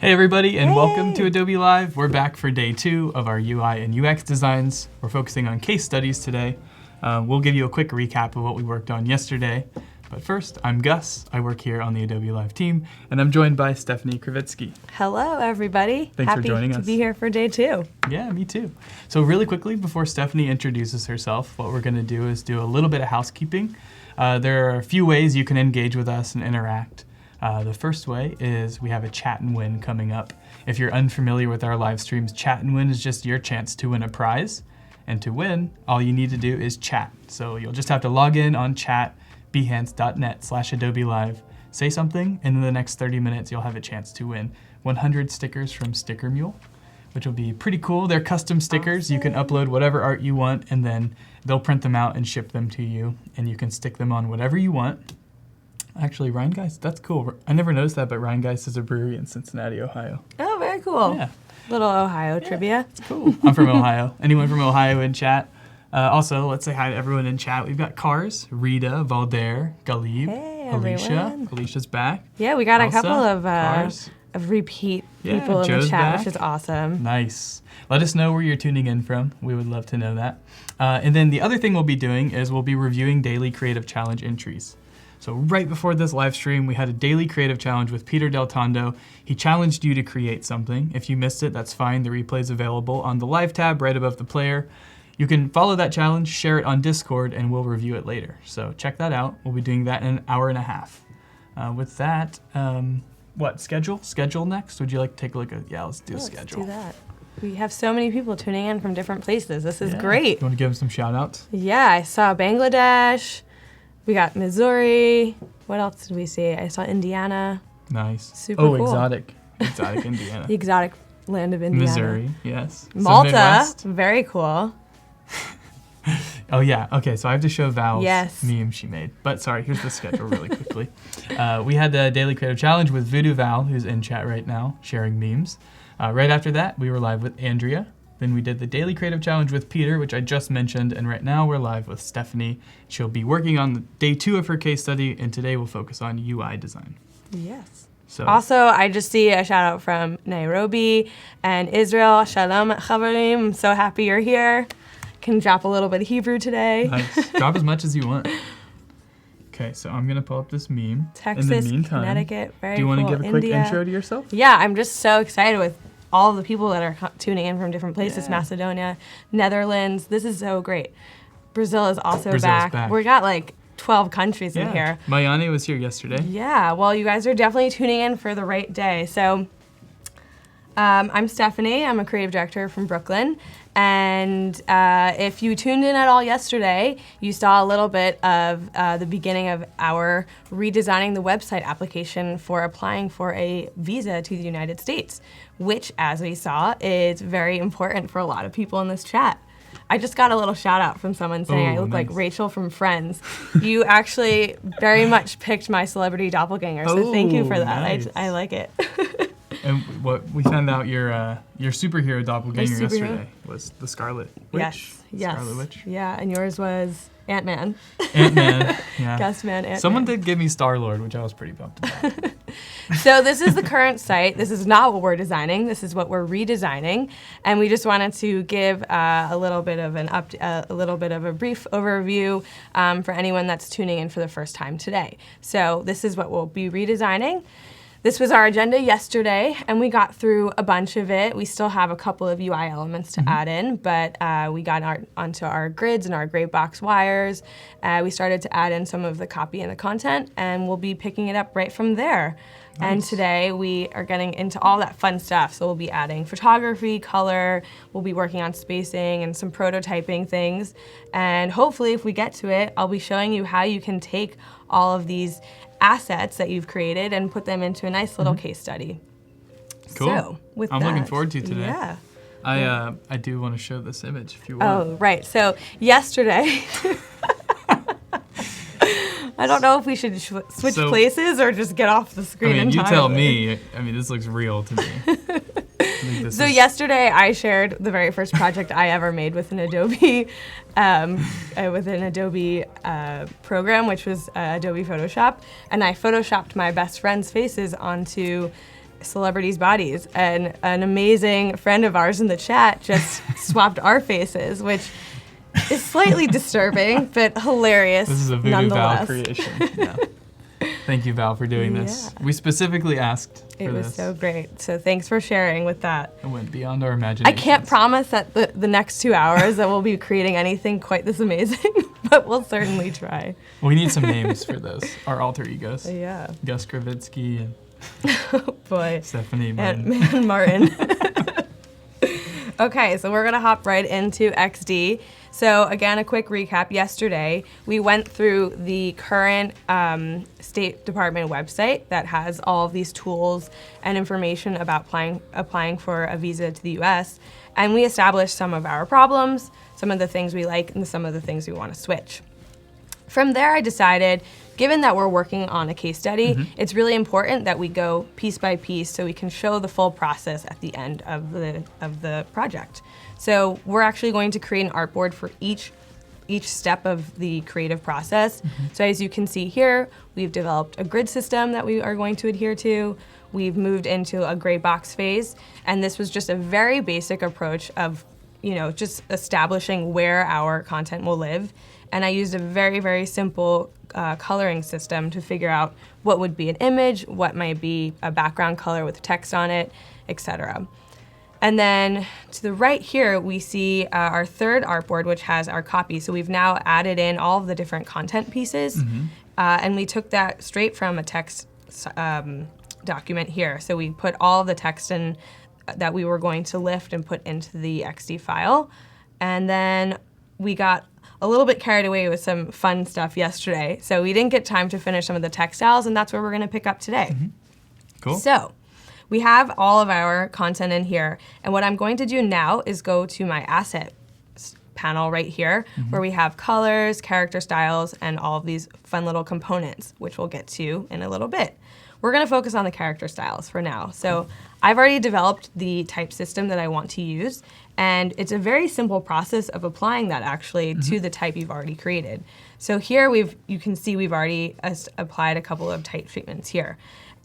Hey everybody, and welcome to Adobe Live. We're back for day 2 of our UI and UX designs. We're focusing on case studies today. We'll give you a quick recap of what we worked on yesterday. But first, I'm Gus. I work here on the Adobe Live team, and I'm joined by Stephanie Krivitzky. Hello, everybody. Thanks for joining us. Happy to be here for day 2. Yeah, me too. So really quickly, before Stephanie introduces herself, what we're going to do is do a little bit of housekeeping. There are a few ways you can engage with us and interact. The first way is we have a chat and win coming up. If you're unfamiliar with our live streams, chat and win is just your chance to win a prize. And to win, all you need to do is chat. So you'll just have to log in on chat, behance.net/Adobe Live, say something, and in the next 30 minutes, you'll have a chance to win 100 stickers from Sticker Mule, which will be pretty cool. They're custom stickers. Awesome. You can upload whatever art you want, and then they'll print them out and ship them to you, and you can stick them on whatever you want. Actually, Rheingeist, that's cool. I never noticed that, but Rheingeist is a brewery in Cincinnati, Ohio. Oh, very cool. Yeah. Little Ohio trivia. It's cool. I'm from Ohio. Anyone from Ohio in chat? Also, let's say hi to everyone in chat. We've got Cars, Rita, Valder, Galib, Hey, Alicia. everyone. Alicia's back. Yeah, we got a Elsa, couple of Cars. repeat Yeah, people in Joe's the chat, back. which is awesome. Nice. Let us know where you're tuning in from. We would love to know that. And then the other thing we'll be doing is we'll be reviewing daily Creative Challenge entries. So right before this live stream, we had a daily creative challenge with Peter Del Tondo. He challenged you to create something. If you missed it, that's fine. The replay is available on the live tab right above the player. You can follow that challenge, share it on Discord, and we'll review it later. So check that out. We'll be doing that in an hour and a half. With that, Schedule next? Would you like to take a look at, let's do a schedule. Let's do that. We have so many people tuning in from different places. This is great. You want to give them some shout outs? Yeah, I saw Bangladesh. We got Missouri. What else did we see? I saw Indiana. Nice. Super cool. Exotic Indiana. The exotic land of Indiana. Missouri, yes. So Malta, Midwest. very cool. Oh yeah, okay, so I have to show Val's Yes. meme she made. But sorry, here's the schedule really quickly. We had the Daily Creative Challenge with Voodoo Val, who's in chat right now, sharing memes. Right after that, we were live with Andrea. Then we did the Daily Creative Challenge with Peter, which I just mentioned, and right now we're live with Stephanie. She'll be working on the day 2 of her case study, and today we'll focus on UI design. Yes. So, Also, I just see a shout out from Nairobi and Israel. Shalom chavarim. I'm so happy you're here. Can drop a little bit of Hebrew today. nice. Drop as much as you want. Okay, so I'm gonna pull up this meme. Texas, in the meantime, Connecticut, very cool. do you want to give a quick India. intro to yourself? Yeah, I'm just so excited with all the people that are tuning in from different places. Yeah. Macedonia, Netherlands. This is so great. Brazil is also Brazil's back. We got like 12 countries in here. Mayane was here yesterday. Yeah, well, you guys are definitely tuning in for the right day. So I'm Stephanie. I'm a creative director from Brooklyn. And if you tuned in at all yesterday, you saw a little bit of the beginning of our redesigning the website application for applying for a visa to the United States, which, as we saw, is very important for a lot of people in this chat. I just got a little shout out from someone saying I look nice. like Rachel from Friends. You actually very much picked my celebrity doppelganger, so thank you for that. Nice. I like it. And what we found out your superhero doppelganger superhero? yesterday was the Scarlet Witch. Yes. Scarlet Witch. Yeah, and yours was Ant-Man. Ant-Man. Yeah. Gus-Man, Ant-Man. Someone did give me Star-Lord, which I was pretty pumped about. So this is the current site. This is not what we're designing. This is what we're redesigning, and we just wanted to give a little bit of a brief overview for anyone that's tuning in for the first time today. So this is what we'll be redesigning. This was our agenda yesterday, and we got through a bunch of it. We still have a couple of UI elements to add in, but we got onto our grids and our gray box wires. We started to add in some of the copy and the content, and we'll be picking it up right from there. Nice. And today we are getting into all that fun stuff. So we'll be adding photography, color, we'll be working on spacing and some prototyping things. And hopefully if we get to it, I'll be showing you how you can take all of these assets that you've created and put them into a nice little case study. Cool. So, with I'm that, looking forward to today. Yeah. I do want to show this image if you want. Oh, right. So yesterday, I don't know if we should switch places or just get off the screen entirely. You tell me. This looks real to me. So yesterday I shared the very first project I ever made with an Adobe program, which was Adobe Photoshop, and I photoshopped my best friend's faces onto celebrities' bodies. And an amazing friend of ours in the chat just swapped our faces, which is slightly disturbing, but hilarious. This is a Voodoo Val nonetheless. creation. Yeah. Thank you, Val, for doing this. Yeah. We specifically asked for It was this. so great. So thanks for sharing with that. It went beyond our imagination. I can't promise that the next 2 hours that we'll be creating anything quite this amazing, but we'll certainly try. We need some names for this. Our alter egos. Yeah. Gus Krivitzky and Oh boy. Stephanie Martin. And Martin. Okay, so we're gonna hop right into XD. So again, a quick recap. Yesterday, we went through the current State Department website that has all of these tools and information about applying for a visa to the US. And we established some of our problems, some of the things we like, and some of the things we wanna switch. From there, I decided, given that we're working on a case study, it's really important that we go piece by piece so we can show the full process at the end of the project. So we're actually going to create an artboard for each step of the creative process. So as you can see here, we've developed a grid system that we are going to adhere to. We've moved into a gray box phase, and this was just a very basic approach of, just establishing where our content will live. And I used a very, very simple coloring system to figure out what would be an image, what might be a background color with text on it, etc. And then to the right here, we see our third artboard, which has our copy. So we've now added in all of the different content pieces, and we took that straight from a text document here. So we put all of the text in that we were going to lift and put into the XD file. And then we got a little bit carried away with some fun stuff yesterday. So we didn't get time to finish some of the textiles, and that's where we're gonna pick up today. Cool. So we have all of our content in here. And what I'm going to do now is go to my asset panel right here, where we have colors, character styles, and all of these fun little components, which we'll get to in a little bit. We're gonna focus on the character styles for now. So I've already developed the type system that I want to use, and it's a very simple process of applying that actually to the type you've already created. So here you can see we've already applied a couple of type treatments here.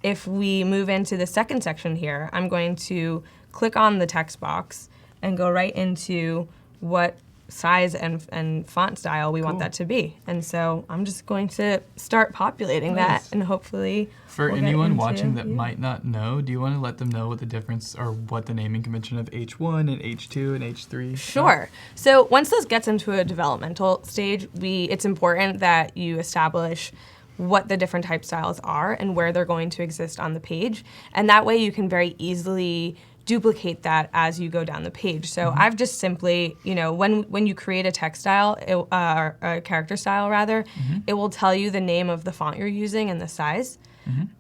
If we move into the second section here, I'm going to click on the text box and go right into what size and font style we want that to be. And so I'm just going to start populating that, and hopefully For we'll get anyone into- watching that might not know, do you want to let them know what the difference or what the naming convention of H1 and H2 and H3 are? Sure. So once this gets into a developmental stage, it's important that you establish what the different type styles are and where they're going to exist on the page. And that way you can very easily duplicate that as you go down the page. So I've just simply, when you create a text style, or a character style rather, it will tell you the name of the font you're using and the size.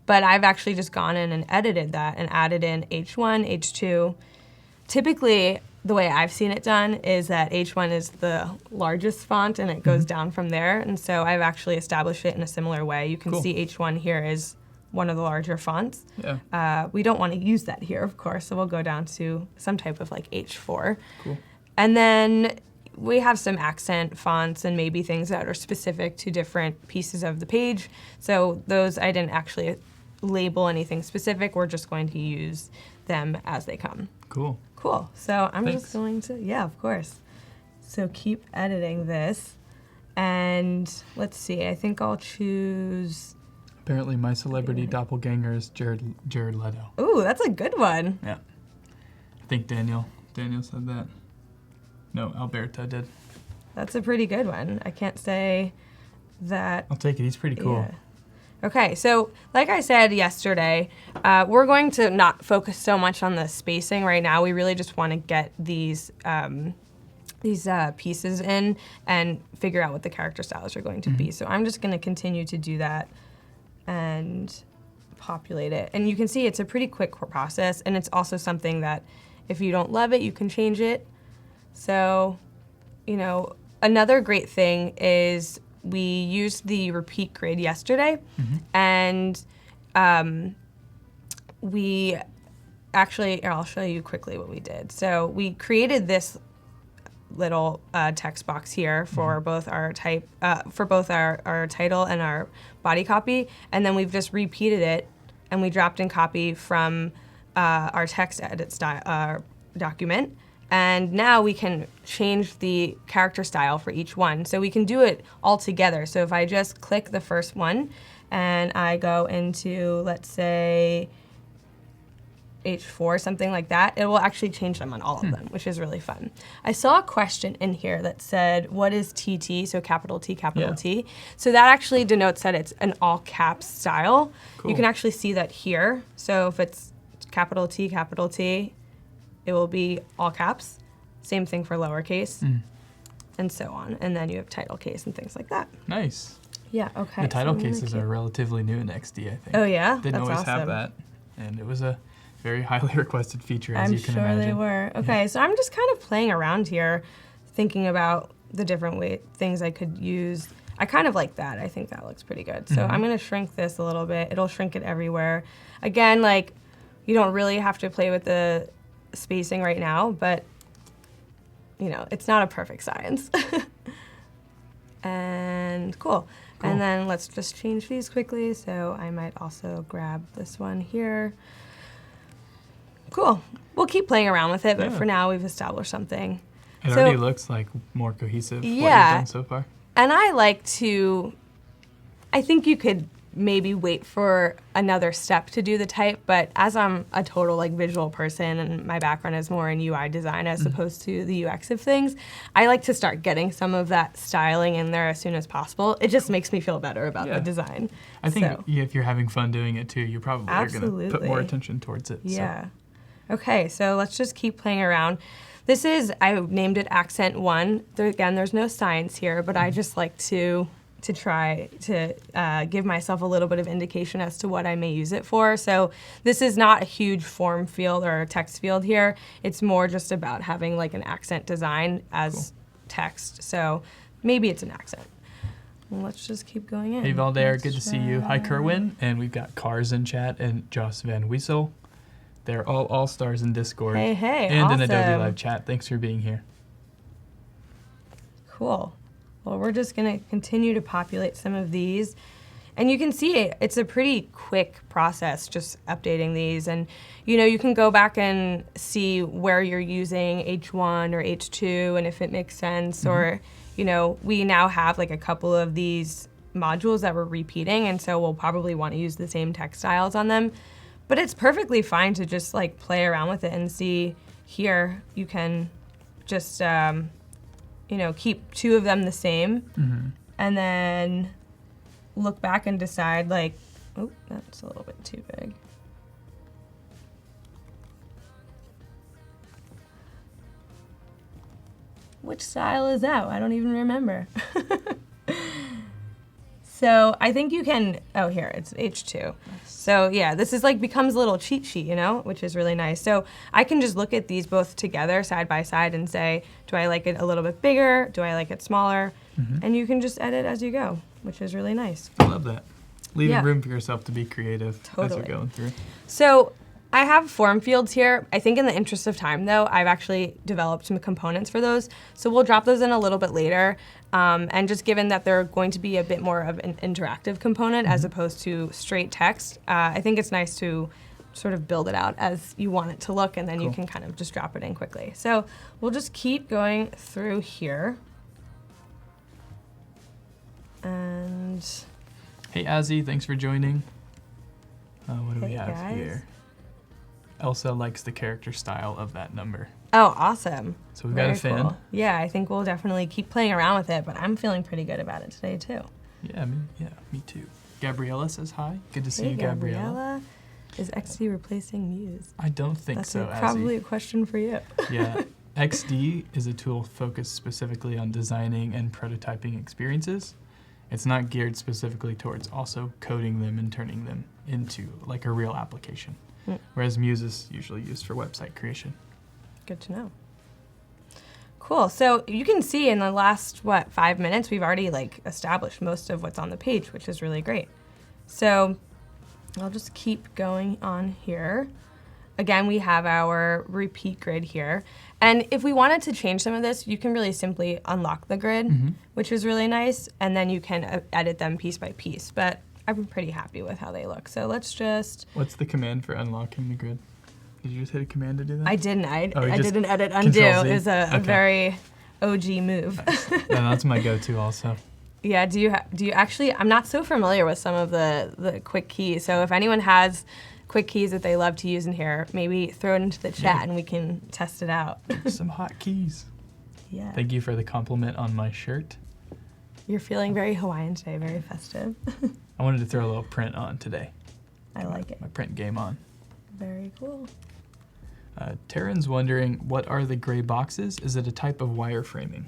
But I've actually just gone in and edited that and added in H1, H2. Typically, the way I've seen it done is that H1 is the largest font and it goes down from there. And so I've actually established it in a similar way. You can Cool. see H1 here is one of the larger fonts. Yeah. We don't want to use that here, of course, so we'll go down to some type of like H4. Cool. And then we have some accent fonts and maybe things that are specific to different pieces of the page. So those I didn't actually label anything specific. We're just going to use them as they come. Cool. Cool. So I'm Thanks. just going to, yeah, of course. So keep editing this. And let's see, I think I'll choose, Apparently my celebrity doppelganger is Jared Leto. ooh, that's a good one. Yeah. I think Daniel said that. No, Alberta did. That's a pretty good one. I can't say that. I'll take it. He's pretty cool. Yeah. Okay, so like I said yesterday, we're going to not focus so much on the spacing right now. We really just want to get these pieces in and figure out what the character styles are going to be. So I'm just going to continue to do that and populate it. And you can see it's a pretty quick process, and it's also something that if you don't love it, you can change it. So, another great thing is we used the repeat grid yesterday, and we actually, I'll show you quickly what we did. So we created this little text box here for both our type, for both our title and our body copy, and then we've just repeated it, and we dropped in copy from our text edit style document. And now we can change the character style for each one. So we can do it all together. So if I just click the first one and I go into, let's say, H4, something like that, it will actually change them on all of them, which is really fun. I saw a question in here that said, what is TT? So capital T, capital T. So that actually denotes that it's an all caps style. Cool. You can actually see that here. So if it's capital T, it will be all caps. Same thing for lowercase, and so on. And then you have title case and things like that. Nice. Yeah, okay. The title cases are relatively new in XD, I think. Oh yeah? Didn't always have awesome. that. And it was a very highly requested feature, as you can I'm imagine. sure they were. Okay, so I'm just kind of playing around here, thinking about the different things I could use. I kind of like that. I think that looks pretty good. So I'm gonna shrink this a little bit. It'll shrink it everywhere. Again, like, you don't really have to play with the spacing right now, but you know, it's not a perfect science. And cool. And then let's just change these quickly. So I might also grab this one here. Cool. We'll keep playing around with it, but for now we've established something. It already looks like more cohesive, what you've done so far. And I think you could maybe wait for another step to do the type, but as I'm a total like visual person and my background is more in UI design as opposed to the UX of things, I like to start getting some of that styling in there as soon as possible. It just makes me feel better about the design. I think if you're having fun doing it too, you probably are going to put more attention towards it. Yeah. So. Okay, so let's just keep playing around. This is, I named it Accent 1. Again, there's no science here, but I just like to try to give myself a little bit of indication as to what I may use it for. So this is not a huge form field or a text field here. It's more just about having like an accent design as text. So maybe it's an accent. Well, let's just keep going in. Hey Valdair, good to see you. Hi Kerwin, and we've got Cars in chat and Joss Van Wiesel. They're all stars in Discord. Hey, and awesome. in Adobe Live chat. Thanks for being here. Cool. Well, we're just going to continue to populate some of these. And you can see it's a pretty quick process just updating these. And, you know, you can go back and see where you're using H1 or H2 and if it makes sense. Or, you know, we now have like a couple of these modules that we're repeating. And so we'll probably want to use the same text styles on them. But it's perfectly fine to just like play around with it and see here you can just... you know, keep two of them the same, and then look back and decide like, oh, that's a little bit too big. Which style is that? I don't even remember. So I think you can, oh here, it's H2. Nice. So yeah, this is like becomes a little cheat sheet, you know, which is really nice. So I can just look at these both together side by side and say, do I like it a little bit bigger? Do I like it smaller? And you can just edit as you go, which is really nice. I love that. Leaving room for yourself to be creative as you're going through. So I have form fields here. I think in the interest of time, though, I've actually developed some components for those. So we'll drop those in a little bit later. And just given that they're going to be a bit more of an interactive component as opposed to straight text, I think it's nice to sort of build it out as you want it to look, and then you can kind of just drop it in quickly. So we'll just keep going through here. And hey, Azzy, thanks for joining. What do we have guys. here? Elsa likes the character style of that number. Oh, awesome. So we've got a fan. Cool. Yeah, I think we'll definitely keep playing around with it, but I'm feeling pretty good about it today, too. Yeah, me too. Gabriella says hi. Good to see you, Gabriella. Is XD replacing Muse? I don't think so, That's probably a question for you. Yeah. XD is a tool focused specifically on designing and prototyping experiences. It's not geared specifically towards also coding them and turning them into like a real application. Whereas Muse is usually used for website creation. Good to know. Cool. So you can see in the last, 5 minutes, we've already like established most of what's on the page, which is really great. So I'll just keep going on here. Again, we have our repeat grid here. And if we wanted to change some of this, you can really simply unlock the grid, which is really nice. And then you can edit them piece by piece. But I'm pretty happy with how they look. So let's just... What's the command for unlocking the grid? Did you just hit a command to do that? I didn't. I just did an edit undo. Control-Z? It was a very OG move. Nice. Yeah, that's my go-to also. Yeah, do you actually, I'm not so familiar with some of the quick keys, so if anyone has quick keys that they love to use in here, maybe throw it into the chat and we can test it out. Some hot keys. Yeah. Thank you for the compliment on my shirt. You're feeling very Hawaiian today, very festive. I wanted to throw a little print on today. I like it. My print game on. Very cool. Taryn's wondering, what are the gray boxes? Is it a type of wireframing?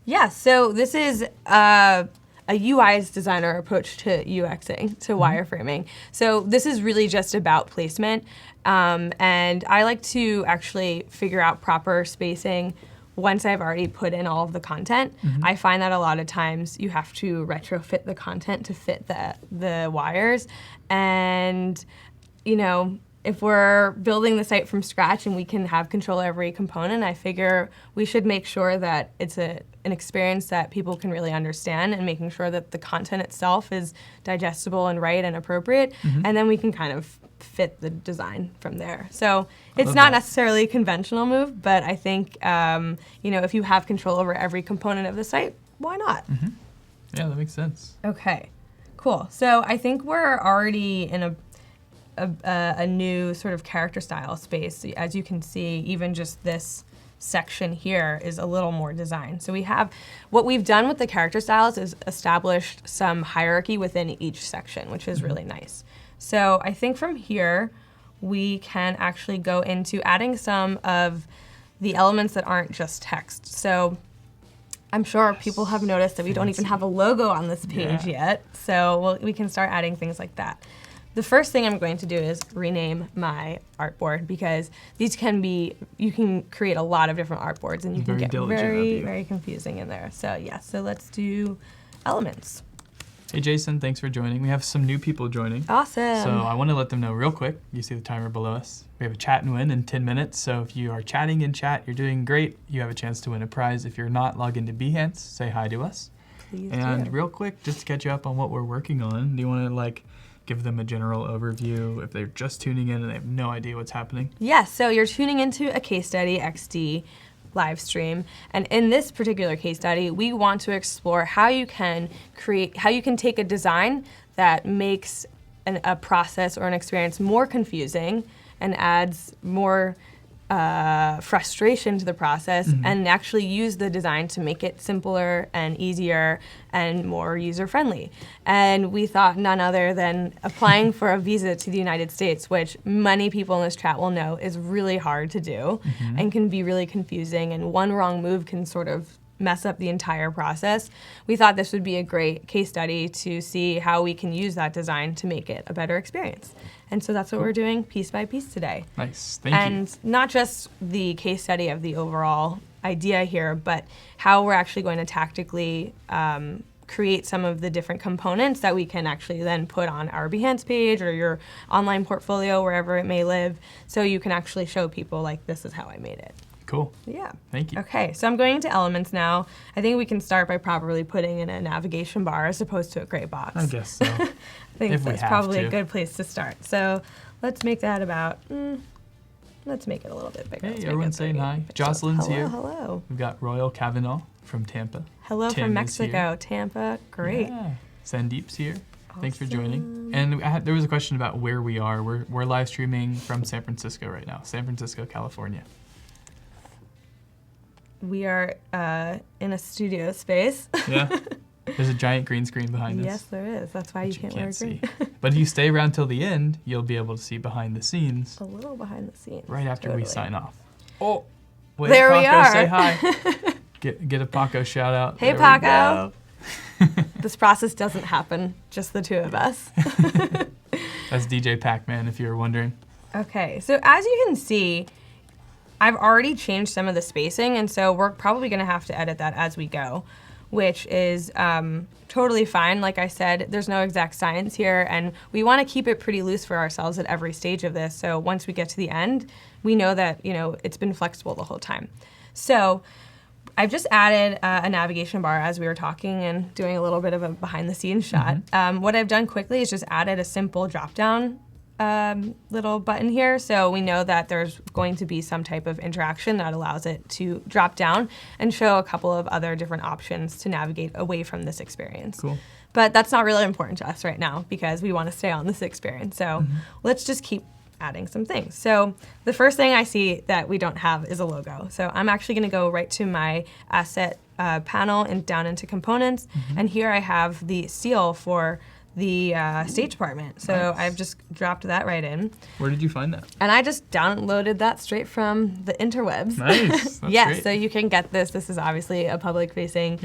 Yeah, so this is a UI's designer approach to UXing, to wireframing. So this is really just about placement. And I like to actually figure out proper spacing once I've already put in all of the content. I find that a lot of times you have to retrofit the content to fit the wires. And, you know, if we're building the site from scratch and we can have control over every component, I figure we should make sure that it's an experience that people can really understand, and making sure that the content itself is digestible and right and appropriate, and then we can kind of fit the design from there. So it's not necessarily a conventional move, but I think you know, if you have control over every component of the site, why not? Yeah, that makes sense. Okay, cool. So I think we're already in a new sort of character style space. As you can see, even just this section here is a little more design. So we have, what we've done with the character styles is established some hierarchy within each section, which is really nice. So I think from here, we can actually go into adding some of the elements that aren't just text. So I'm sure people have noticed that we don't even have a logo on this page yet. So we can start adding things like that. The first thing I'm going to do is rename my artboard, because these can be, you can create a lot of different artboards and you can get very confusing in there. So yeah, so let's do elements. Hey Jason, thanks for joining. We have some new people joining. Awesome. So I want to let them know real quick. You see the timer below us. We have a chat and win in 10 minutes. So if you are chatting in chat, you're doing great. You have a chance to win a prize. If you're not, log into Behance, say hi to us. Please and do. Real quick, just to catch you up on what we're working on, do you want to give them a general overview if they're just tuning in and they have no idea what's happening? Yes, so you're tuning into a case study XD live stream, and in this particular case study, we want to explore how you can take a design that makes a process or an experience more confusing and adds more frustration to the process, and actually use the design to make it simpler and easier and more user-friendly. And we thought none other than applying for a visa to the United States, which many people in this chat will know is really hard to do and can be really confusing, and one wrong move can sort of mess up the entire process. We thought this would be a great case study to see how we can use that design to make it a better experience. And so that's what we're doing piece by piece today. Nice, thank you. And not just the case study of the overall idea here, but how we're actually going to tactically create some of the different components that we can actually then put on our Behance page or your online portfolio, wherever it may live, so you can actually show people, like, this is how I made it. Cool. Yeah. Thank you. Okay, so I'm going into elements now. I think we can start by properly putting in a navigation bar as opposed to a gray box. I guess so. I think that's probably a good place to start. So let's make that about, let's make it a little bit bigger. Hey, everyone's saying hi. Jocelyn's here. Hello. We've got Royal Kavanaugh from Tampa. Hello Tim from Mexico, Tampa. Great. Yeah. Sandeep's here. Awesome. Thanks for joining. And there was a question about where we are. We're live streaming from San Francisco right now. San Francisco, California. We are in a studio space. Yeah. There's a giant green screen behind us. Yes, there is. That's why you can't wear green. But if you stay around till the end, you'll be able to see behind the scenes. A little behind the scenes. Right after we sign off. Oh, wait, there Paco, we are. Say hi. Get a Paco shout out. Hey, Paco. This process doesn't happen, just the two of us. That's DJ Pac-Man, if you were wondering. Okay, so as you can see, I've already changed some of the spacing, and so we're probably going to have to edit that as we go, which is totally fine. Like I said, there's no exact science here, and we want to keep it pretty loose for ourselves at every stage of this, so once we get to the end, we know that, you know, it's been flexible the whole time. So I've just added a navigation bar as we were talking and doing a little bit of a behind-the-scenes shot. What I've done quickly is just added a simple drop-down little button here, so we know that there's going to be some type of interaction that allows it to drop down and show a couple of other different options to navigate away from this experience. Cool. But that's not really important to us right now because we want to stay on this experience. So let's just keep adding some things. So the first thing I see that we don't have is a logo. So I'm actually going to go right to my asset panel and down into components. And here I have the seal for the State Department. So Nice. I've just dropped that right in. Where did you find that? And I just downloaded that straight from the interwebs. Nice. That's Yes, great. so you can get this. This is obviously a public-facing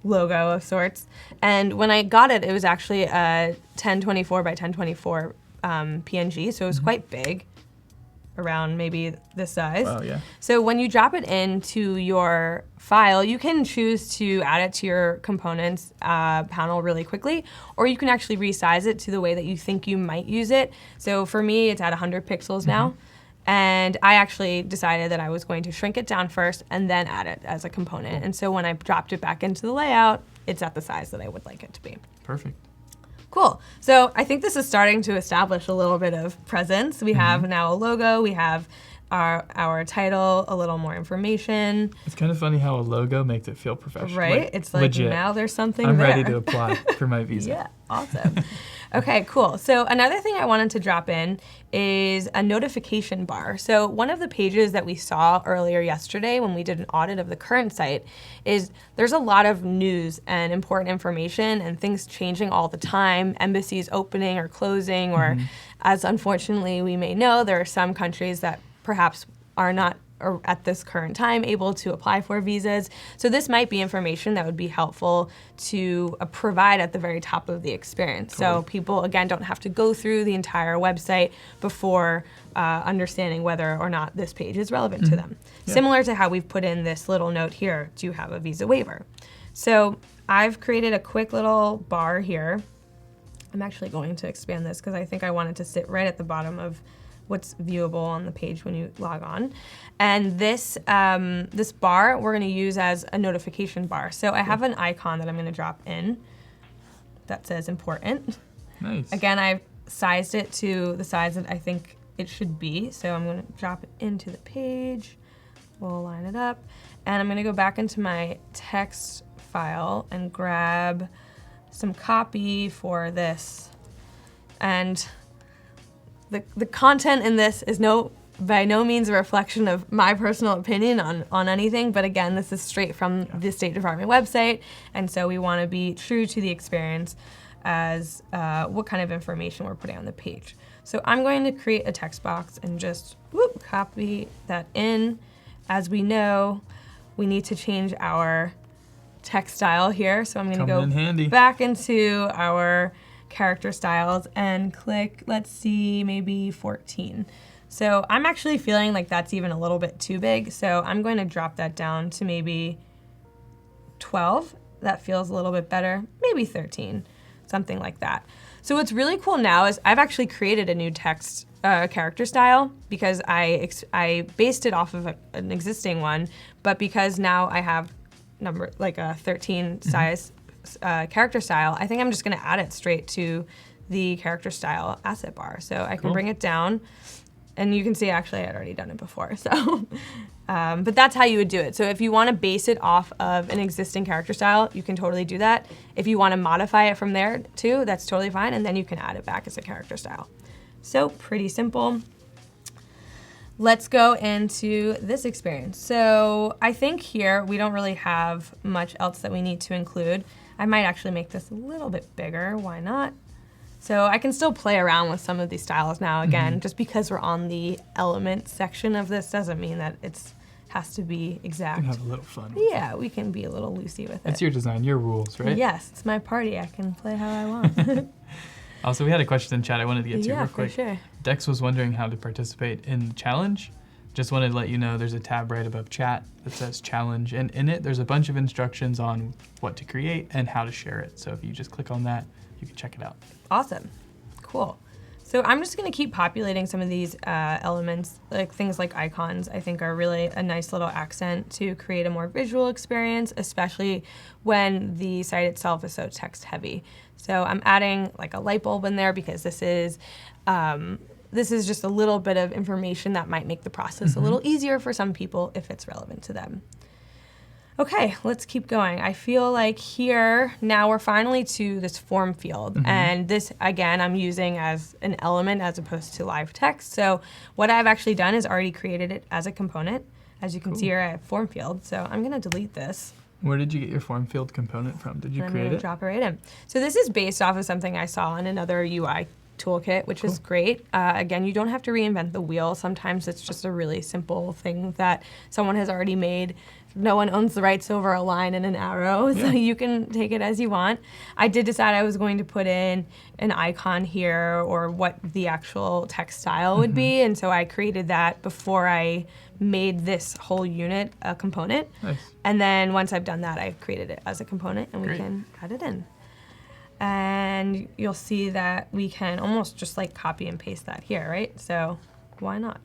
logo of sorts. And when I got it, it was actually a 1024 by 1024 PNG, so it was quite big, around maybe this size. Wow, yeah. So when you drop it into your file, you can choose to add it to your components panel really quickly, or you can actually resize it to the way that you think you might use it. So for me, it's at 100 pixels now. And I actually decided that I was going to shrink it down first and then add it as a component. And so when I dropped it back into the layout, it's at the size that I would like it to be. Perfect. Cool. So I think this is starting to establish a little bit of presence. We have now a logo, we have our title, a little more information. It's kind of funny how a logo makes it feel professional. Right? It's like legit. now there's something I'm there. ready to apply for my visa. Yeah, awesome. Okay, cool. So another thing I wanted to drop in is a notification bar. So one of the pages that we saw earlier yesterday when we did an audit of the current site is there's a lot of news and important information and things changing all the time, embassies opening or closing, or as unfortunately we may know, there are some countries that perhaps are not or at this current time able to apply for visas. So this might be information that would be helpful to provide at the very top of the experience. So people, again, don't have to go through the entire website before understanding whether or not this page is relevant to them. Yeah. Similar to how we've put in this little note here, do you have a visa waiver? So I've created a quick little bar here. I'm actually going to expand this because I think I want it to sit right at the bottom of what's viewable on the page when you log on. And this this bar we're going to use as a notification bar. So I have an icon that I'm going to drop in that says important. Nice. Again, I've sized it to the size that I think it should be. So I'm going to drop it into the page. We'll line it up. And I'm going to go back into my text file and grab some copy for this. And the content in this is by no means a reflection of my personal opinion on anything, but again, this is straight from the State Department website, and so we want to be true to the experience as what kind of information we're putting on the page. So I'm going to create a text box and just copy that in. As we know, we need to change our text style here, so I'm going to go back into our character styles and click, let's see, maybe 14. So I'm actually feeling like that's even a little bit too big, so I'm going to drop that down to maybe 12. That feels a little bit better, maybe 13, something like that. So what's really cool now is I've actually created a new text character style because I based it off of an existing one, but because now I have a 13 size character style, I think I'm just going to add it straight to the character style asset bar. So I can bring it down, and you can see actually I had already done it before. So, but that's how you would do it. So if you want to base it off of an existing character style, you can totally do that. If you want to modify it from there too, that's totally fine, and then you can add it back as a character style. So pretty simple. Let's go into this experience. So I think here we don't really have much else that we need to include. I might actually make this a little bit bigger, why not? So I can still play around with some of these styles now. Again, just because we're on the element section of this doesn't mean that it has to be exact. You can have a little fun with Yeah, we can be a little loosey with it. It's your design, your rules, right? Yes, it's my party. I can play how I want. Also, we had a question in chat I wanted to get to real quick. For sure. Dex was wondering how to participate in the challenge. Just wanted to let you know there's a tab right above chat that says challenge, and in it there's a bunch of instructions on what to create and how to share it. So if you just click on that, you can check it out. Awesome. Cool. So I'm just going to keep populating some of these elements, like things like icons, I think are really a nice little accent to create a more visual experience, especially when the site itself is so text heavy. So I'm adding like a light bulb in there because this is this is just a little bit of information that might make the process a little easier for some people if it's relevant to them. Okay, let's keep going. I feel like here, now we're finally to this form field. And this, again, I'm using as an element as opposed to live text. So what I've actually done is already created it as a component. As you can see here, I have form field. So I'm gonna delete this. Where did you get your form field component from? Did you create it? Drop it right in. So this is based off of something I saw in another UI toolkit, which is great. Again, you don't have to reinvent the wheel. Sometimes it's just a really simple thing that someone has already made. No one owns the rights over a line and an arrow, so you can take it as you want. I did decide I was going to put in an icon here or what the actual text style would be, and so I created that before I made this whole unit a component. Nice. And then once I've done that, I've created it as a component, and we Great. can add it in. And you'll see that we can almost just like copy and paste that here, right? So why not?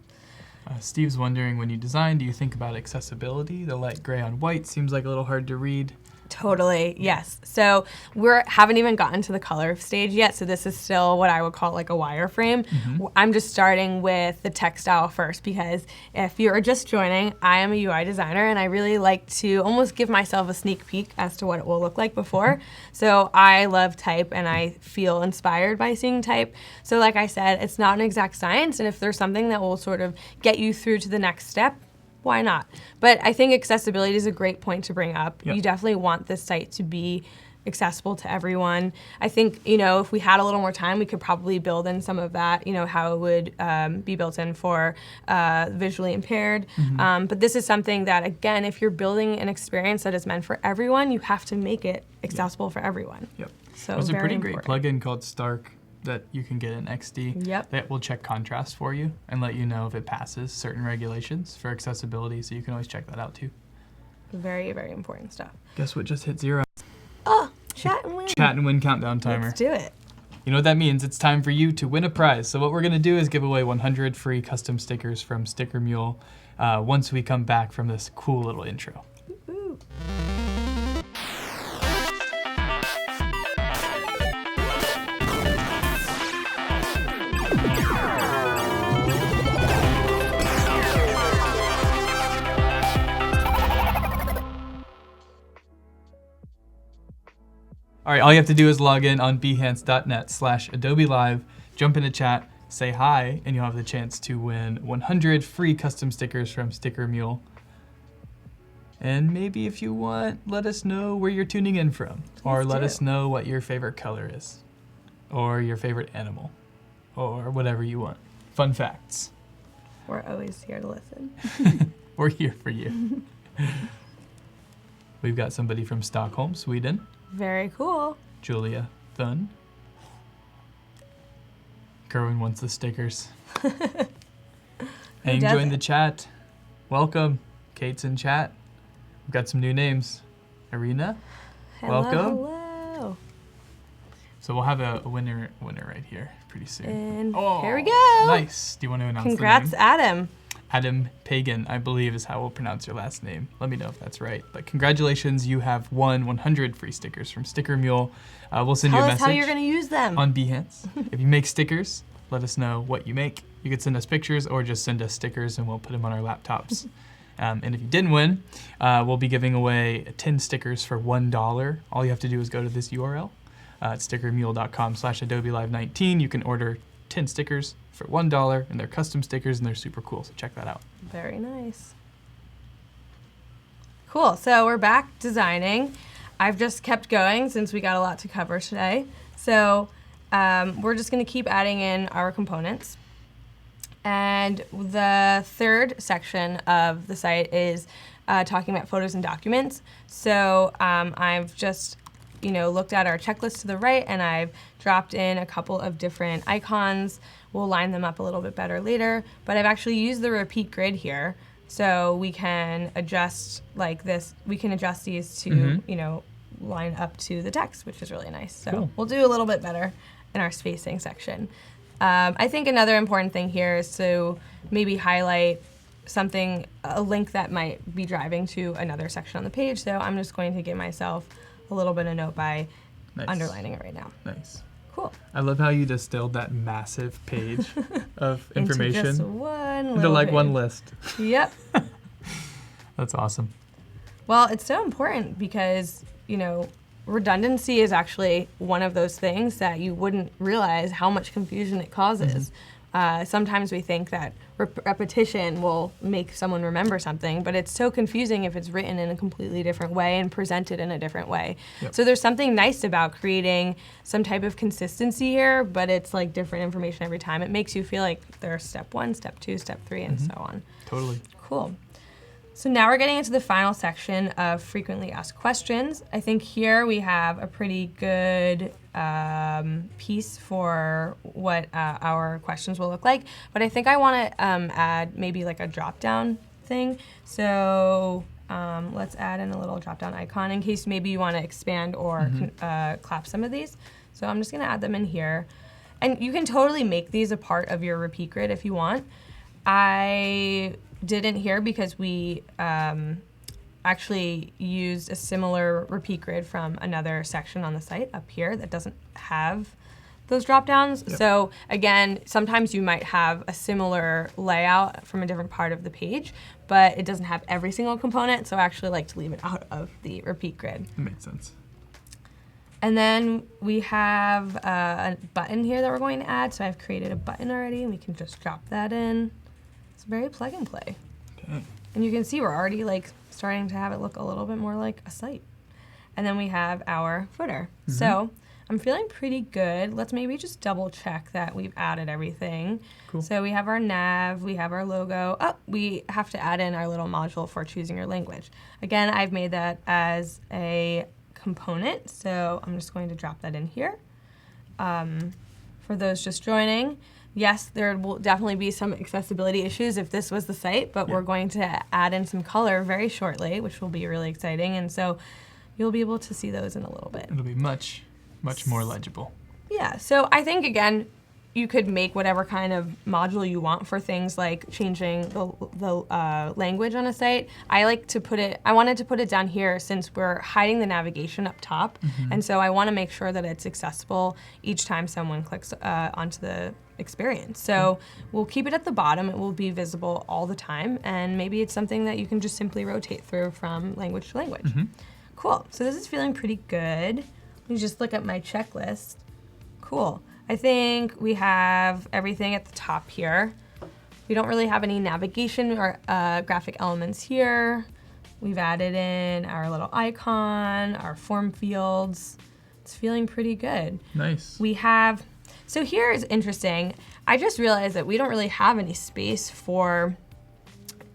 Steve's wondering, when you design, do you think about accessibility? The light gray on white seems like a little hard to read. Totally, yes. So haven't even gotten to the color stage yet, so this is still what I would call like a wireframe. I'm just starting with the text style first, because if you're just joining, I am a UI designer and I really like to almost give myself a sneak peek as to what it will look like before. So I love type and I feel inspired by seeing type. So like I said, it's not an exact science, and if there's something that will sort of get you through to the next step, why not? But I think accessibility is a great point to bring up. Yep. You definitely want this site to be accessible to everyone. I think, if we had a little more time, we could probably build in some of that, how it would be built in for visually impaired. But this is something that, again, if you're building an experience that is meant for everyone, you have to make it accessible for everyone. Yep. So There's a very pretty great important. plugin called Stark that you can get in XD that will check contrast for you and let you know if it passes certain regulations for accessibility, so you can always check that out too. Very, very important stuff. Guess what just hit 0? Oh, chat and win. Chat and win countdown timer. Let's do it. You know what that means? It's time for you to win a prize. So what we're gonna do is give away 100 free custom stickers from Sticker Mule once we come back from this cool little intro. Ooh. All right, all you have to do is log in on behance.net/Adobe Live, jump into chat, say hi, and you'll have the chance to win 100 free custom stickers from Sticker Mule. And maybe if you want, let us know where you're tuning in from, or let us know what your favorite color is, or your favorite animal, or whatever you want. Fun facts. We're always here to listen. We're here for you. We've got somebody from Stockholm, Sweden. Very cool. Julia Thun. Kerwin wants the stickers. Hang joined the chat. Welcome. Kate's in chat. We've got some new names. Arena, welcome. Hello. So we'll have a winner right here pretty soon. And Oh, here we go. Nice. Do you want to announce Congrats, the name? Adam. Adam Pagan, I believe, is how we'll pronounce your last name. Let me know if that's right. But congratulations, you have won 100 free stickers from Sticker Mule. We'll send you a Tell us message how you're going to use them. on Behance. If you make stickers, let us know what you make. You could send us pictures or just send us stickers and we'll put them on our laptops. And if you didn't win, we'll be giving away 10 stickers for $1. All you have to do is go to this URL. It's stickermule.com/Adobe Live 19. You can order 10 stickers for $1, and they're custom stickers and they're super cool, so check that out. Very nice. Cool, so we're back designing. I've just kept going since we got a lot to cover today. So we're just gonna keep adding in our components. And the third section of the site is talking about photos and documents. So I've just looked at our checklist to the right, and I've dropped in a couple of different icons. We'll line them up a little bit better later, but I've actually used the repeat grid here, so we can adjust like this. We can adjust these to, line up to the text, which is really nice. So Cool. We'll do a little bit better in our spacing section. I think another important thing here is to maybe highlight a link that might be driving to another section on the page. So I'm just going to give myself a little bit of note by Nice. underlining it right now. Nice. Cool. I love how you distilled that massive page of information into just one into little like page. one list. Yep. That's awesome. Well, it's so important because, redundancy is actually one of those things that you wouldn't realize how much confusion it causes. Sometimes we think that repetition will make someone remember something, but it's so confusing if it's written in a completely different way and presented in a different way. Yep. So there's something nice about creating some type of consistency here, but it's like different information every time. It makes you feel like there's step 1, step 2, step 3, and so on. Totally. Cool. So now we're getting into the final section of frequently asked questions. I think here we have a pretty good piece for what our questions will look like, but I think I want to add maybe like a drop-down thing. So let's add in a little drop-down icon in case maybe you want to expand or clap some of these. So I'm just going to add them in here. And you can totally make these a part of your repeat grid if you want. I didn't here because we actually used a similar repeat grid from another section on the site up here that doesn't have those drop downs. Yep. So again, sometimes you might have a similar layout from a different part of the page, but it doesn't have every single component, so I actually like to leave it out of the repeat grid. That makes sense. And then we have a button here that we're going to add. So I've created a button already, and we can just drop that in. It's very plug and play. Okay. And you can see we're already like starting to have it look a little bit more like a site. And then we have our footer. So I'm feeling pretty good. Let's maybe just double check that we've added everything. Cool. So we have our nav, we have our logo. Oh, we have to add in our little module for choosing your language. Again, I've made that as a component, so I'm just going to drop that in here. For those just joining, yes, there will definitely be some accessibility issues if this was the site, but we're going to add in some color very shortly, which will be really exciting, and so you'll be able to see those in a little bit. It'll be much more legible. Yeah, so I think, again, you could make whatever kind of module you want for things like changing the language on a site. I wanted to put it down here since we're hiding the navigation up top, and so I want to make sure that it's accessible each time someone clicks onto the experience. So we'll keep it at the bottom. It will be visible all the time, and maybe it's something that you can just simply rotate through from language to language. Cool, so this is feeling pretty good. Let me just look at my checklist. Cool. I think we have everything at the top here. We don't really have any navigation or graphic elements here. We've added in our little icon, our form fields. It's feeling pretty good. Nice. So here is interesting. I just realized that we don't really have any space for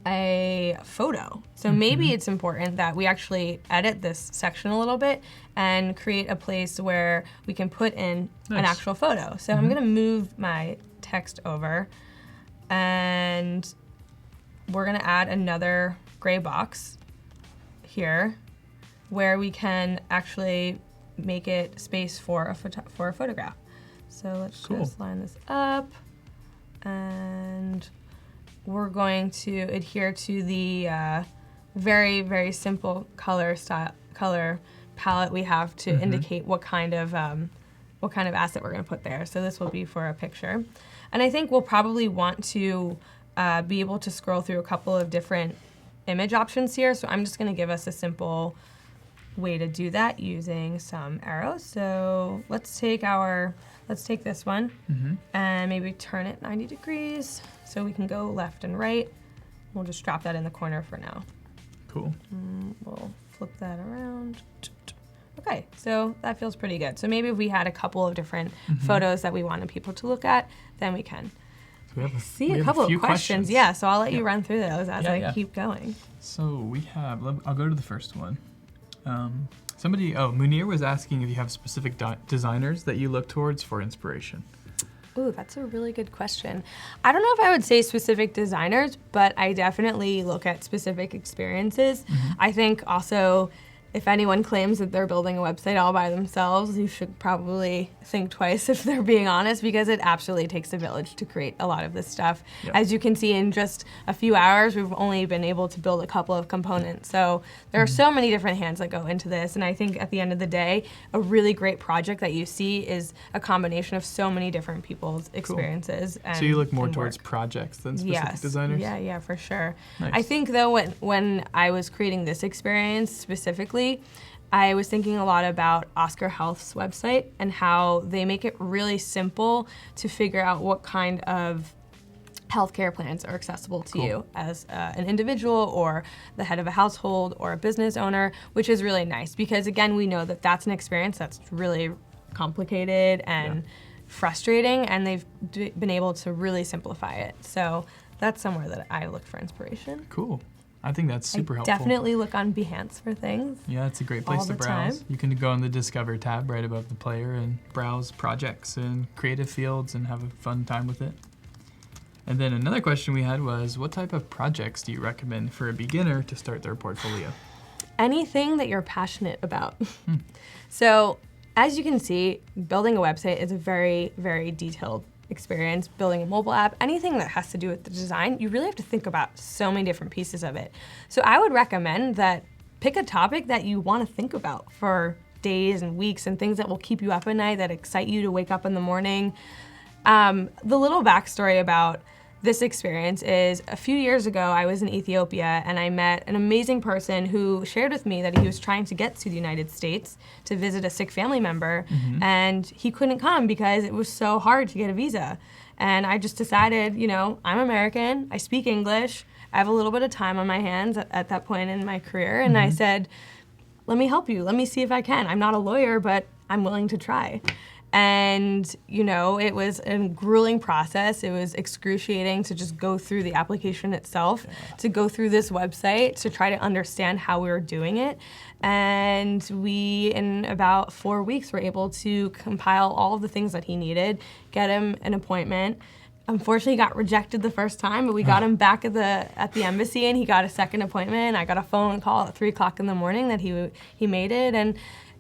a photo. So maybe it's important that we actually edit this section a little bit and create a place where we can put in an actual photo. So I'm gonna move my text over, and we're gonna add another gray box here where we can actually make it space for a photograph. So let's just line this up, and we're going to adhere to the very, very simple color palette we have to indicate what kind of asset we're going to put there. So this will be for a picture. And I think we'll probably want to be able to scroll through a couple of different image options here. So I'm just going to give us a simple way to do that using some arrows. So let's take this one and maybe turn it 90 degrees so we can go left and right. We'll just drop that in the corner for now. Cool. We'll flip that around. Okay, so that feels pretty good. So maybe if we had a couple of different photos that we wanted people to look at, then we can. So we have a couple of questions. Yeah, so I'll let you run through those as I keep going. So we have, I'll go to the first one. Munir was asking if you have specific designers that you look towards for inspiration. Ooh, that's a really good question. I don't know if I would say specific designers, but I definitely look at specific experiences. I think also if anyone claims that they're building a website all by themselves, you should probably think twice if they're being honest, because it absolutely takes a village to create a lot of this stuff. Yep. As you can see, in just a few hours, we've only been able to build a couple of components. So there are so many different hands that go into this, and I think at the end of the day, a really great project that you see is a combination of so many different people's experiences. So you look more and towards work. projects than specific designers? Yeah, for sure. Nice. I think though when I was creating this experience specifically, I was thinking a lot about Oscar Health's website and how they make it really simple to figure out what kind of healthcare plans are accessible to you as an individual or the head of a household or a business owner, which is really nice because, again, we know that that's an experience that's really complicated and frustrating, and they've been able to really simplify it. So that's somewhere that I look for inspiration. Cool. I think that's super helpful. Definitely look on Behance for things. Yeah, it's a great place all to the browse. time. You can go in the Discover tab right above the player and browse projects and creative fields and have a fun time with it. And then another question we had was, what type of projects do you recommend for a beginner to start their portfolio? Anything that you're passionate about. So, as you can see, building a website is a very, very detailed experience. Building a mobile app, anything that has to do with the design, you really have to think about so many different pieces of it. So I would recommend that pick a topic that you want to think about for days and weeks, and things that will keep you up at night, that excite you to wake up in the morning. The little backstory about this experience is a few years ago, I was in Ethiopia and I met an amazing person who shared with me that he was trying to get to the United States to visit a sick family member, and he couldn't come because it was so hard to get a visa. And I just decided, you know, I'm American, I speak English, I have a little bit of time on my hands at that point in my career, and I said, let me help you, let me see if I can. I'm not a lawyer, but I'm willing to try. And, you know, it was a grueling process. It was excruciating to just go through the application itself, to go through this website, to try to understand how we were doing it. And we, in about 4 weeks, were able to compile all of the things that he needed, get him an appointment. Unfortunately, he got rejected the first time, but we got him back at the embassy, and he got a second appointment. I got a phone call at 3 o'clock in the morning that he made it,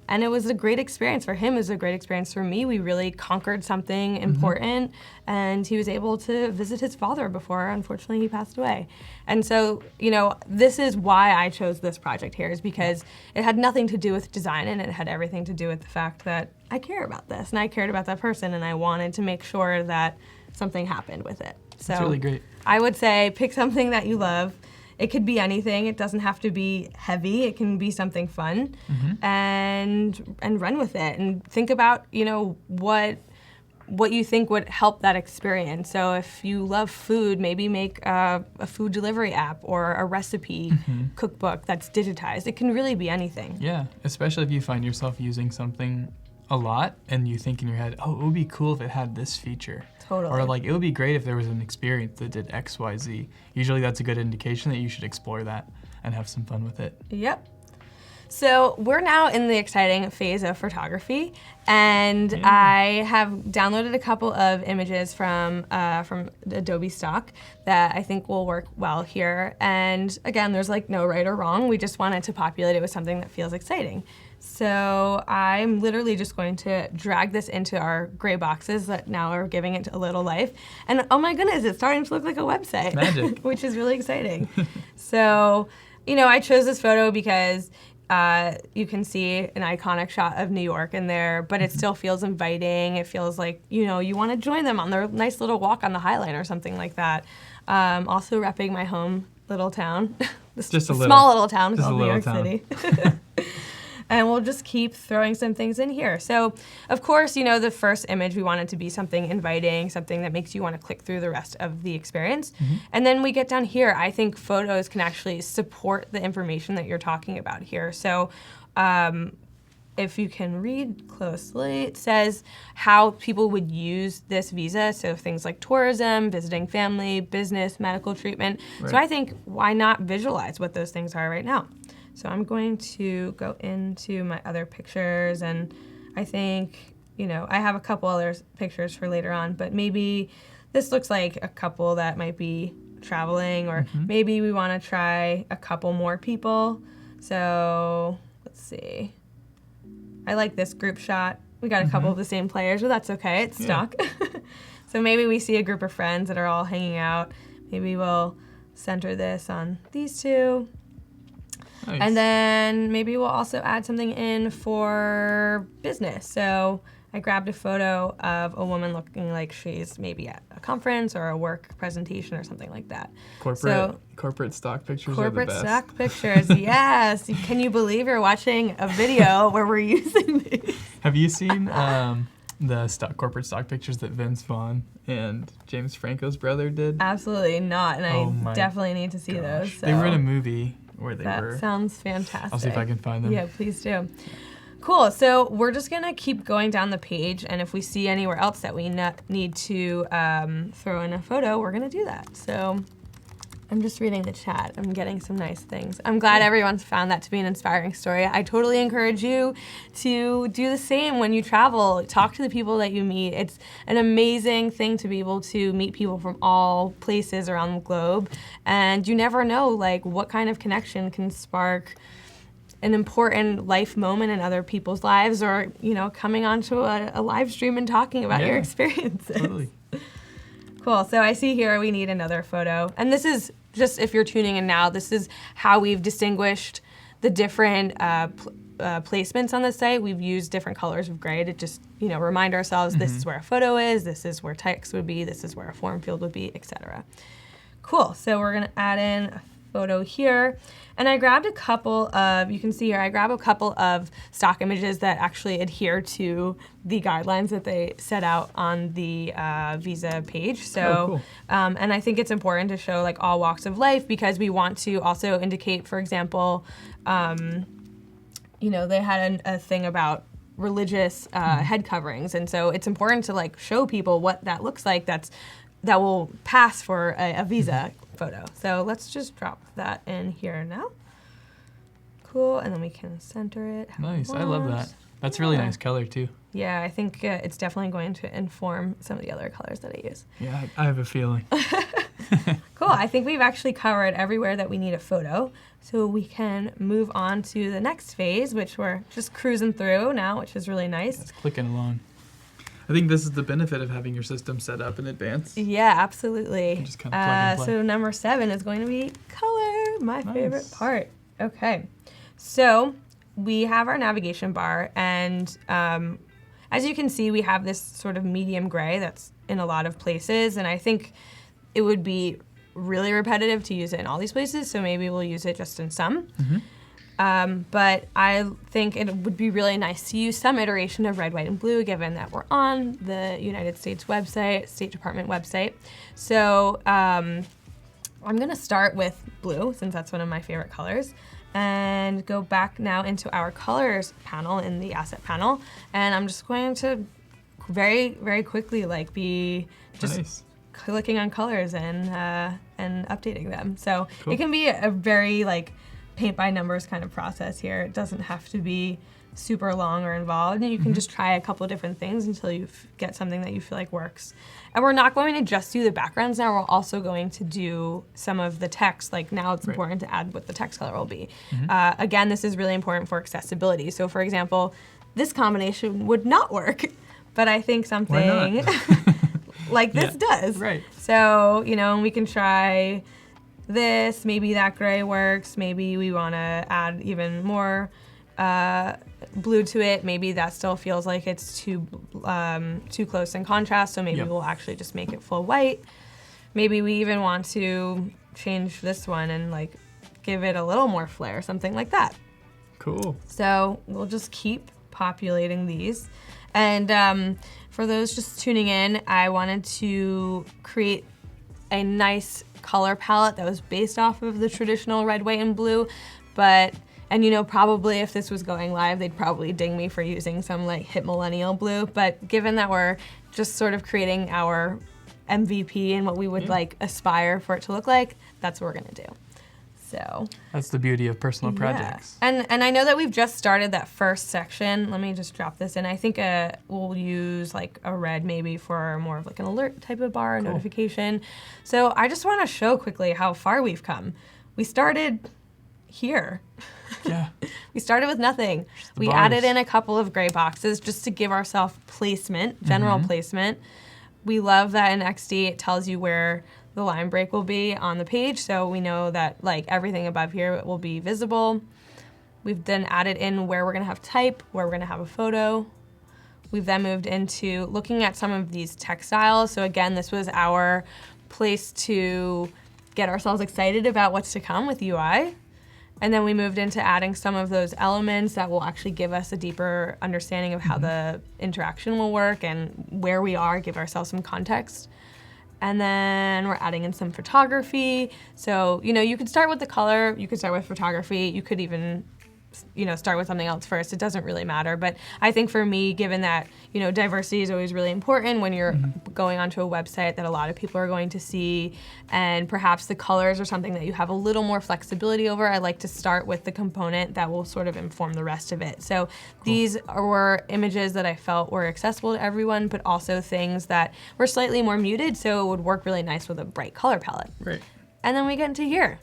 and it was a great experience for him. It was a great experience for me. We really conquered something important, and he was able to visit his father before, unfortunately, he passed away. And so, you know, this is why I chose this project here, is because it had nothing to do with design, and it had everything to do with the fact that I care about this, and I cared about that person, and I wanted to make sure that something happened with it. So That's really great. I would say pick something that you love. It could be anything. It doesn't have to be heavy. It can be something fun, and run with it. And think about, you know, what you think would help that experience. So if you love food, maybe make a food delivery app or a recipe cookbook that's digitized. It can really be anything. Yeah, especially if you find yourself using something a lot and you think in your head, oh, it would be cool if it had this feature. Totally. Or like, it would be great if there was an experience that did X, Y, Z. Usually that's a good indication that you should explore that and have some fun with it. Yep. So we're now in the exciting phase of photography, and I have downloaded a couple of images from Adobe stock that I think will work well here. And again, there's like no right or wrong. We just wanted to populate it with something that feels exciting. So I'm literally just going to drag this into our gray boxes that now are giving it a little life. And oh my goodness, it's starting to look like a website. Magic. Which is really exciting. So, you know, I chose this photo because you can see an iconic shot of New York in there, but it still feels inviting. It feels like, you know, you want to join them on their nice little walk on the High Line or something like that. Also repping my home little town. Just a small little town just called a New little York town. City. And we'll just keep throwing some things in here. So, of course, you know, the first image, we want it to be something inviting, something that makes you want to click through the rest of the experience. And then we get down here. I think photos can actually support the information that you're talking about here. So, if you can read closely, it says how people would use this visa. So things like tourism, visiting family, business, medical treatment. Right. So I think, why not visualize what those things are right now? So I'm going to go into my other pictures, and I think, you know, I have a couple other pictures for later on, but maybe this looks like a couple that might be traveling, or maybe we want to try a couple more people. So let's let's see. I like this group shot. We got a couple of the same players, but that's okay. It's stock. So maybe we see a group of friends that are all hanging out. Maybe we'll center this on these two. Nice. And then maybe we'll also add something in for business. So I grabbed a photo of a woman looking like she's maybe at a conference or a work presentation or something like that. Corporate stock pictures are the best. Corporate stock pictures, yes. Can you believe you're watching a video where we're using these? Have you seen the corporate stock pictures that Vince Vaughn and James Franco's brother did? Absolutely not, and I definitely need to see those. So. They were in a movie where they were. That sounds fantastic. I'll see if I can find them. Yeah, please do. Cool, so we're just gonna keep going down the page, and if we see anywhere else that we need to throw in a photo, we're gonna do that. So I'm just reading the chat. I'm getting some nice things. I'm glad everyone's found that to be an inspiring story. I totally encourage you to do the same when you travel. Talk to the people that you meet. It's an amazing thing to be able to meet people from all places around the globe, and you never know like what kind of connection can spark an important life moment in other people's lives, or coming onto a live stream and talking about your experiences. Totally. Cool, so I see here we need another photo. And this is just, if you're tuning in now, this is how we've distinguished the different placements on the site. We've used different colors of gray to just remind ourselves this is where a photo is, this is where text would be, this is where a form field would be, etc. Cool, so we're gonna add in a photo here. And I grabbed a couple of, you can see here, I grabbed a couple of stock images that actually adhere to the guidelines that they set out on the visa page. So, cool. And I think it's important to show like all walks of life, because we want to also indicate, for example, they had a thing about religious head coverings. And so it's important to like show people what that looks like that will pass for a visa photo. So let's just drop that in here now. Cool, and then we can center it. Nice, I love that. That's really nice color too. Yeah, I think it's definitely going to inform some of the other colors that I use. Yeah, I have a feeling. Cool, I think we've actually covered everywhere that we need a photo. So we can move on to the next phase, which we're just cruising through now, which is really nice. It's clicking along. I think this is the benefit of having your system set up in advance. Yeah, absolutely. Just kind of plug and play. So number 7 is going to be color, my favorite part. Okay, so we have our navigation bar, and as you can see, we have this sort of medium gray that's in a lot of places, and I think it would be really repetitive to use it in all these places, so maybe we'll use it just in some. But I think it would be really nice to use some iteration of red, white, and blue, given that we're on the United States website, State Department website. So I'm gonna start with blue, since that's one of my favorite colors, and go back now into our colors panel in the asset panel. And I'm just going to very, very quickly be just clicking on colors and updating them. So it can be a very paint by numbers kind of process here. It doesn't have to be super long or involved, and you can just try a couple of different things until you get something that you feel like works. And we're not going to just do the backgrounds now, we're also going to do some of the text. Like now it's important to add what the text color will be. Again, this is really important for accessibility. So for example, this combination would not work, but I think something like this does. Right. So, and we can try this, maybe that gray works, maybe we want to add even more blue to it, maybe that still feels like it's too close in contrast, so maybe we'll actually just make it full white. Maybe we even want to change this one and give it a little more flair, something like that. Cool. So we'll just keep populating these. And for those just tuning in, I wanted to create a nice color palette that was based off of the traditional red, white, and blue, and probably if this was going live, they'd probably ding me for using some hip millennial blue, but given that we're just sort of creating our MVP and what we would aspire for it to look like, that's what we're gonna do. So that's the beauty of personal projects. And I know that we've just started that first section. Let me just drop this in. I think we'll use a red maybe for more of an alert type of bar, notification. So I just want to show quickly how far we've come. We started here. Yeah. We started with nothing. the We bars. added in a couple of gray boxes just to give ourselves placement, general placement. We love that in XD it tells you where the line break will be on the page, so we know that like everything above here will be visible. We've then added in where we're gonna have type, where we're gonna have a photo. We've then moved into looking at some of these textiles. So again, this was our place to get ourselves excited about what's to come with UI. And then we moved into adding some of those elements that will actually give us a deeper understanding of how the interaction will work and where we are, give ourselves some context. And then we're adding in some photography. So, you know, you could start with the color, you could start with photography, you could even, you know, start with something else first. It doesn't really matter. But I think for me, given that, you know, diversity is always really important when you're going onto a website that a lot of people are going to see, and perhaps the colors are something that you have a little more flexibility over, I like to start with the component that will sort of inform the rest of it. So these were images that I felt were accessible to everyone, but also things that were slightly more muted, so it would work really nice with a bright color palette. Right. And then we get into here.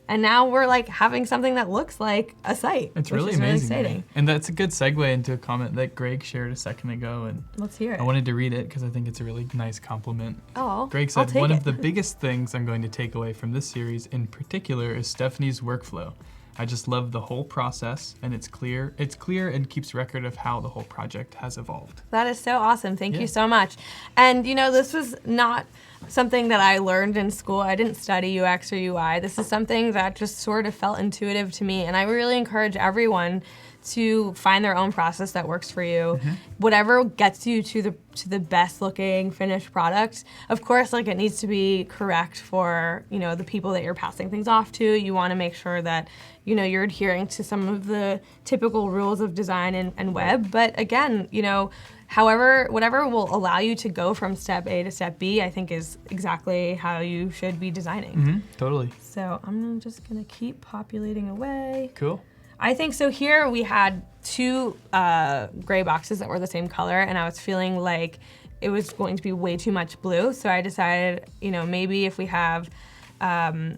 And now we're like having something that looks like a site. It's which really is amazing. Really exciting. And that's a good segue into a comment that Greg shared a second ago. And Let's hear it. I wanted to read it because I think it's a really nice compliment. Oh, Greg I'll said, take one it. of the biggest things I'm going to take away from this series in particular is Stephanie's workflow. I just love the whole process, and it's clear and keeps record of how the whole project has evolved. That is so awesome. Thank Yeah. you so much. And you know, this was not something that I learned in school. I didn't study UX or UI. This is something that just sort of felt intuitive to me. And I really encourage everyone to find their own process that works for you. Whatever gets you to the best looking finished product. Of course, like it needs to be correct for, you know, the people that you're passing things off to. You want to make sure that, you know, you're adhering to some of the typical rules of design and web. But again, you know, whatever will allow you to go from step A to step B, I think is exactly how you should be designing. Totally. So I'm just gonna keep populating away. Cool. I think so. Here we had two gray boxes that were the same color, and I was feeling like it was going to be way too much blue. So I decided, you know, maybe if we have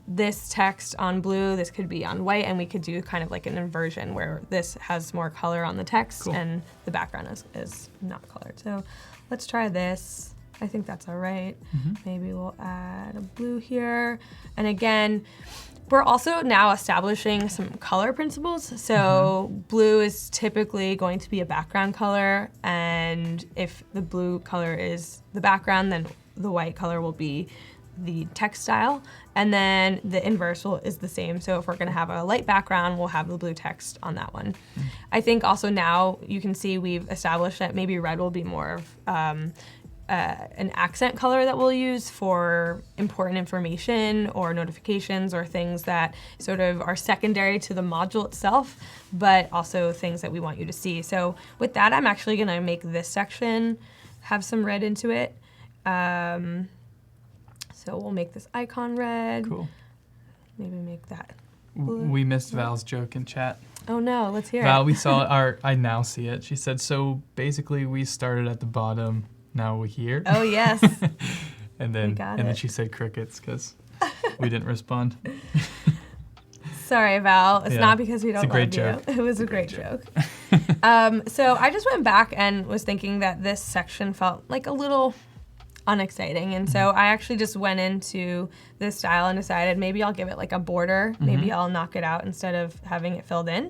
this text on blue, this could be on white, and we could do kind of like an inversion where this has more color on the text Cool. and the background is not colored. So let's try this. I think that's all right. Maybe we'll add a blue here. And again, we're also now establishing some color principles. So blue is typically going to be a background color, and if the blue color is the background, then the white color will be the text style, and then the inverse is the same. So if we're gonna have a light background, we'll have the blue text on that one. I think also now you can see we've established that maybe red will be more of an accent color that we'll use for important information or notifications or things that sort of are secondary to the module itself, but also things that we want you to see. So with that, I'm actually gonna make this section have some red into it. So we'll make this icon red. Cool. Maybe make that. We missed Val's joke in chat. Oh no, let's hear Val, it. we saw I now see it. She said, so basically we started at the bottom, now we're here. Oh yes. And then got then it. she said crickets because we didn't respond. Sorry, Val. It's Yeah. not because we don't It's a great love joke. you. It was a great joke. So I just went back and was thinking that this section felt like a little unexciting, and so I actually just went into this style and decided maybe I'll give it like a border. Maybe I'll knock it out instead of having it filled in,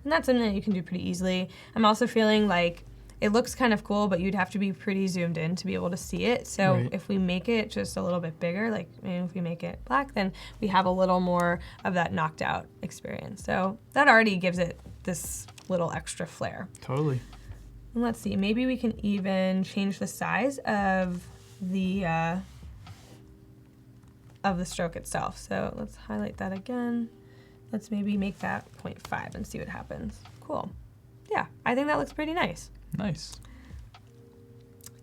and that's something that you can do pretty easily. I'm also feeling like it looks kind of cool, but you'd have to be pretty zoomed in to be able to see it. So Right. if we make it just a little bit bigger, like maybe if we make it black, then we have a little more of that knocked out experience. So that already gives it this little extra flair. Totally. And let's see, maybe we can even change the size of the stroke itself. So let's highlight that again. Let's maybe make that 0.5 and see what happens. Cool. Yeah, I think that looks pretty nice. Nice.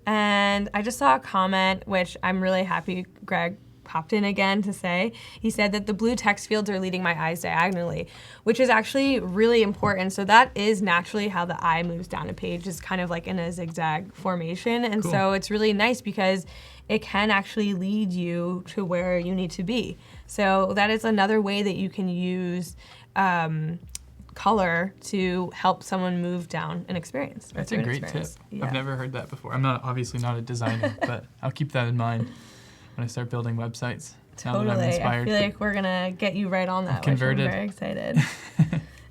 And I just saw a comment, which I'm really happy Greg popped in again to say. He said that the blue text fields are leading my eyes diagonally, which is actually really important. So that is naturally how the eye moves down a page, is kind of like in a zigzag formation. And Cool. so it's really nice because it can actually lead you to where you need to be. So that is another way that you can use color to help someone move down an experience. That's a great tip. Yeah. I've never heard that before. I'm obviously not a designer, but I'll keep that in mind when I start building websites. Totally. Now that I'm inspired. I feel like we're going to get you right on that. I'm converted. Which I'm very excited.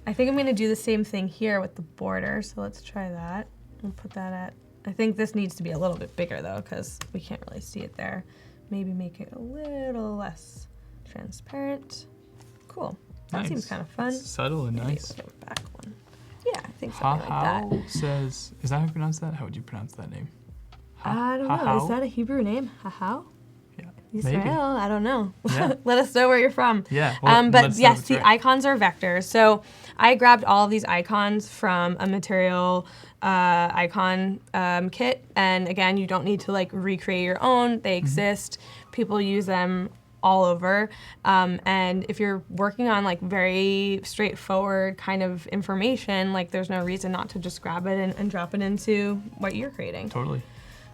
I think I'm going to do the same thing here with the border, so let's try that. We'll put that at, I think this needs to be a little bit bigger though, because we can't really see it there. Maybe make it a little less transparent. Cool. That seems kind of fun. That's subtle and Maybe nice. we'll give it back one. Yeah, I think something like that. Hahau says, is that how you pronounce that? How would you pronounce that name? I don't know. Hahau? Is that a Hebrew name? Hahau? Yeah. Israel? Maybe. I don't know. Yeah. Let us know where you're from. Yeah. Well, but yes, the right. icons are vectors. So I grabbed all of these icons from a material icon kit. And again, you don't need to like recreate your own. They exist. People use them all over. And if you're working on like very straightforward kind of information, like there's no reason not to just grab it and drop it into what you're creating. Totally.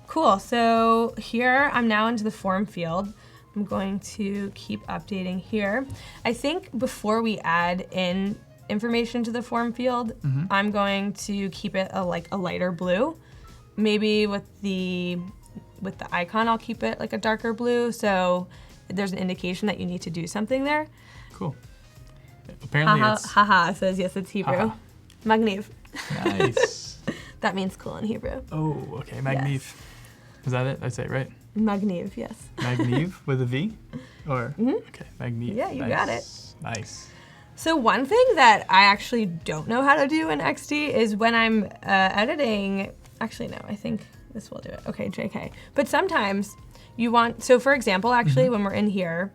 Cool, so here I'm now into the form field. I'm going to keep updating here. I think before we add in information to the form field, I'm going to keep it a lighter blue. Maybe with the icon, I'll keep it like a darker blue, so there's an indication that you need to do something there. Cool. Apparently Haha says yes, it's Hebrew. Haha. Magniv. Nice. That means cool in Hebrew. Oh, okay. Magniv. Yes. Is that it? I say it right? Magniv, yes. Magniv with a V? Or okay, Magniv. Yeah, you got it. Nice. So one thing that I actually don't know how to do in XD is when I'm editing, actually no, I think this will do it. Okay, JK. But sometimes you want, so for example, actually when we're in here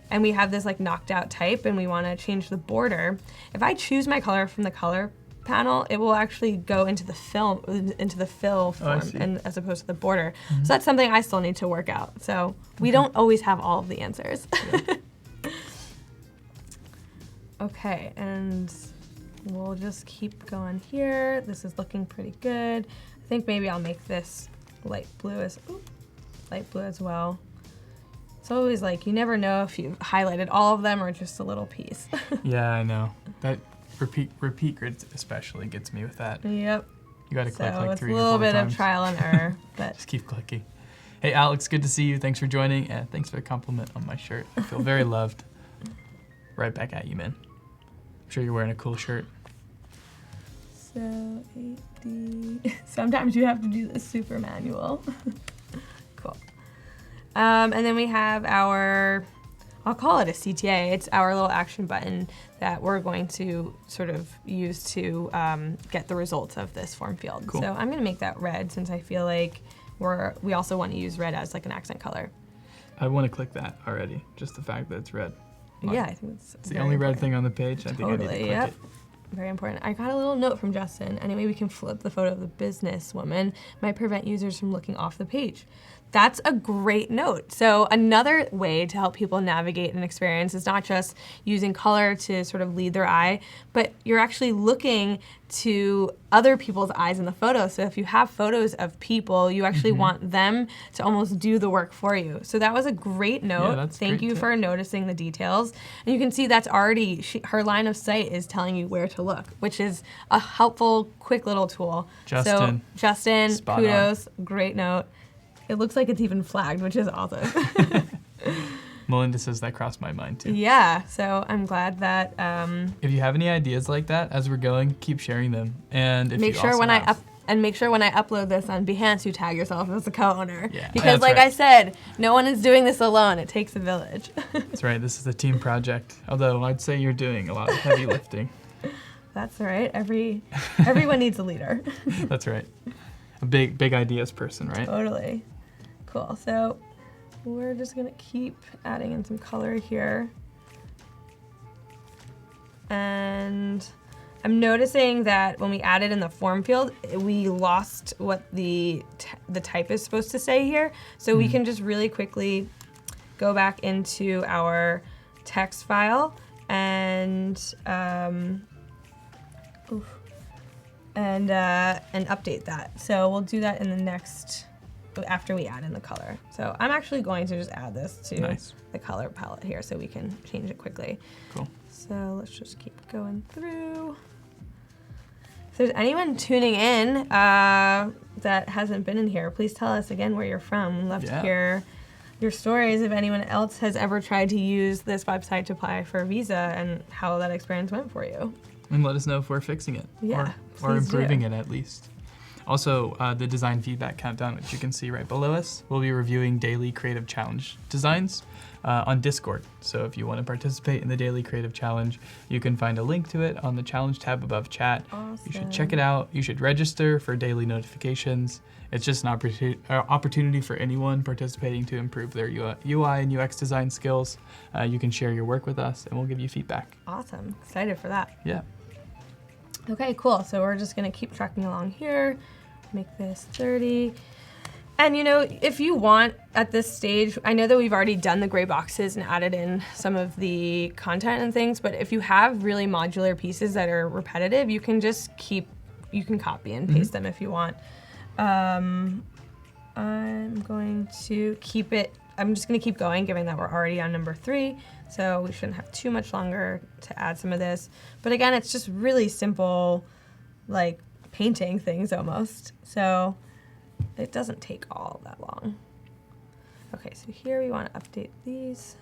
and we have this like knocked out type and we want to change the border, if I choose my color from the color panel, it will actually go into the fill form and as opposed to the border. So that's something I still need to work out. So we don't always have all of the answers. Yeah. Okay, and we'll just keep going here. This is looking pretty good. I think maybe I'll make this light blue as well. It's always like, you never know if you've highlighted all of them or just a little piece. Yeah, I know. That repeat grids especially gets me with that. Yep. You got to click like 3 or 4 times. So it's a little bit of trial and error, but just keep clicking. Hey, Alex, good to see you. Thanks for joining, and thanks for the compliment on my shirt. I feel very loved. Right back at you, man. I'm sure you're wearing a cool shirt. So 8D. Sometimes you have to do this super manual. Cool. And then we have our, I'll call it a CTA. It's our little action button that we're going to sort of use to get the results of this form field. Cool. So I'm going to make that red since I feel like we also want to use red as like an accent color. I want to click that already. Just the fact that it's red. Yeah, I think it's the only red thing on the page. I think I need to click it. Very important. I got a little note from Justin. Anyway, we can flip the photo of the businesswoman. Might prevent users from looking off the page. That's a great note. So another way to help people navigate an experience is not just using color to sort of lead their eye, but you're actually looking to other people's eyes in the photo. So if you have photos of people, you actually want them to almost do the work for you. So that was a great note. Yeah, Thank you for noticing the details. And you can see that's already, her line of sight is telling you where to look, which is a helpful, quick little tool. Justin. So Justin, Spot kudos, great note. It looks like it's even flagged, which is awesome. Melinda says that crossed my mind too. Yeah, so I'm glad that. If you have any ideas like that as we're going, keep sharing them. And if make you sure also when have, make sure when I upload this on Behance, you tag yourself as a co-owner. Yeah, because like right. I said, no one is doing this alone. It takes a village. That's right. This is a team project. Although I'd say you're doing a lot of heavy lifting. That's all right. Everyone needs a leader. That's right. A big ideas person, right? Totally. Cool. So we're just gonna keep adding in some color here. And I'm noticing that when we added in the form field, we lost what the type is supposed to say here. So we can just really quickly go back into our text file and update that. So we'll do that in the next, after we add in the color. So I'm actually going to just add this to the color palette here so we can change it quickly. Cool. So let's just keep going through. If there's anyone tuning in that hasn't been in here, please tell us again where you're from. We'd love to hear your stories if anyone else has ever tried to use this website to apply for a visa and how that experience went for you. And let us know if we're fixing it or improving it at least. Also, the design feedback countdown, which you can see right below us, we'll be reviewing daily creative challenge designs on Discord. So if you want to participate in the daily creative challenge, you can find a link to it on the challenge tab above chat. Awesome. You should check it out. You should register for daily notifications. It's just an opportunity for anyone participating to improve their UI and UX design skills. You can share your work with us and we'll give you feedback. Awesome, excited for that. Yeah. Okay, cool. So we're just gonna keep tracking along here. Make this 30. And you know, if you want at this stage, I know that we've already done the gray boxes and added in some of the content and things, but if you have really modular pieces that are repetitive, you can just you can copy and paste them if you want. I'm going to I'm just gonna keep going given that we're already on number 3. So we shouldn't have too much longer to add some of this. But again, it's just really simple, like painting things almost. So it doesn't take all that long. Okay, so here we want to update these.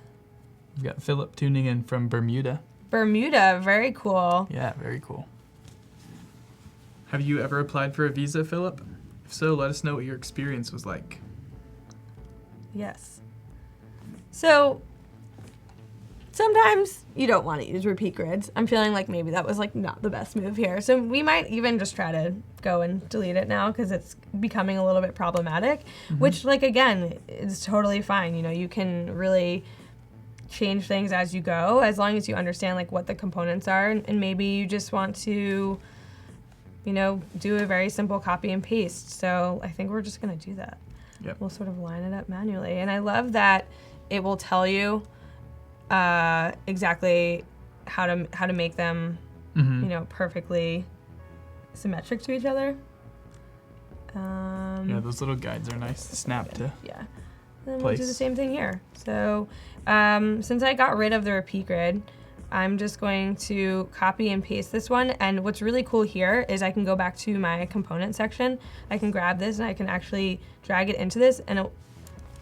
We've got Philip tuning in from Bermuda. Bermuda, very cool. Yeah, very cool. Have you ever applied for a visa, Philip? If so, let us know what your experience was like. Yes. So sometimes you don't want to use repeat grids. I'm feeling like maybe that was like not the best move here. So we might even just try to go and delete it now because it's becoming a little bit problematic, which like again, is totally fine. You know, you can really change things as you go as long as you understand like what the components are and maybe you just want to, you know, do a very simple copy and paste. So I think we're just gonna do that. Yep. We'll sort of line it up manually. And I love that it will tell you exactly how to make them, you know, perfectly symmetric to each other. Yeah, those little guides are nice to snap to. Yeah. Then we'll do the same thing here. So since I got rid of the repeat grid, I'm just going to copy and paste this one. And what's really cool here is I can go back to my component section. I can grab this and I can actually drag it into this and it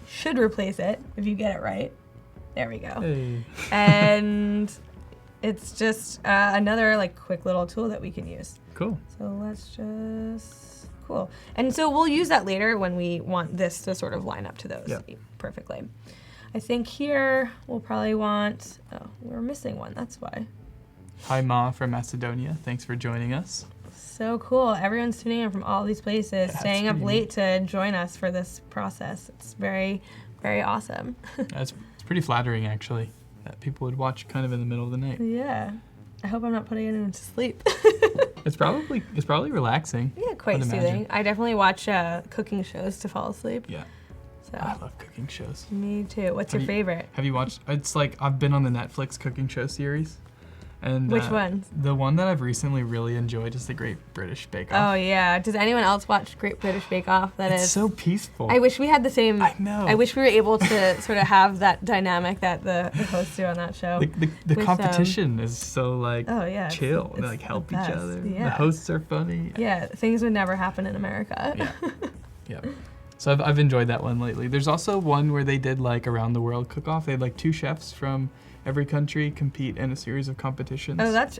should replace it if you get it right. There we go. Hey. And it's just another like quick little tool that we can use. Cool. So let's cool. And so we'll use that later when we want this to sort of line up to those perfectly. I think here we'll probably want, we're missing one, that's why. Hi Ma from Macedonia, thanks for joining us. So cool, everyone's tuning in from all these places, staying up late to join us for this process. It's very, very awesome. It's pretty flattering actually, that people would watch kind of in the middle of the night. Yeah, I hope I'm not putting anyone to sleep. It's probably relaxing. Yeah, quite soothing. I definitely watch cooking shows to fall asleep. Yeah. So. I love cooking shows. Me too. What's your favorite? Have you watched, it's like, I've been on the Netflix cooking show series. And which one? The one that I've recently really enjoyed is the Great British Bake Off. Oh yeah. Does anyone else watch Great British Bake Off? It's so peaceful. I wish we had the same. I know. I wish we were able to sort of have that dynamic that the hosts do on that show. The competition is so like chill. They like help each best. other. Yeah. The hosts are funny. Yeah, things would never happen in America. Yeah. Yeah. So I've enjoyed that one lately. There's also one where they did like around the world cook-off. They had like 2 chefs from every country compete in a series of competitions. Not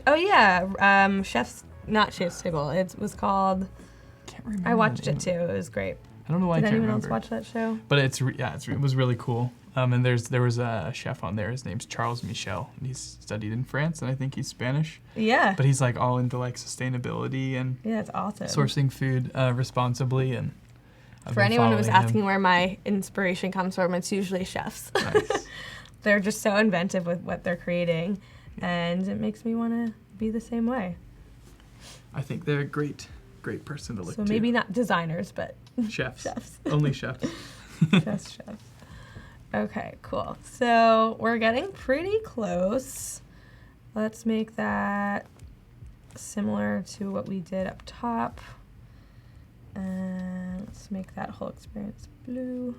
Chef's Table. It was called. Can't remember. I watched it too. It was great. I don't know why I can't remember. Did anyone else watch that show? But it was really cool. And there was a chef on there. His name's Charles Michel, and he's studied in France, and I think he's Spanish. Yeah. But he's like all into like sustainability and it's awesome. Sourcing food responsibly and. For anyone who was asking where my inspiration comes from, it's usually chefs. Nice. They're just so inventive with what they're creating, and it makes me want to be the same way. I think they're a great person to look to. So maybe not designers, but chefs. Chefs. Only chefs. Just chefs. Okay, cool. So we're getting pretty close. Let's make that similar to what we did up top. And let's make that whole experience blue.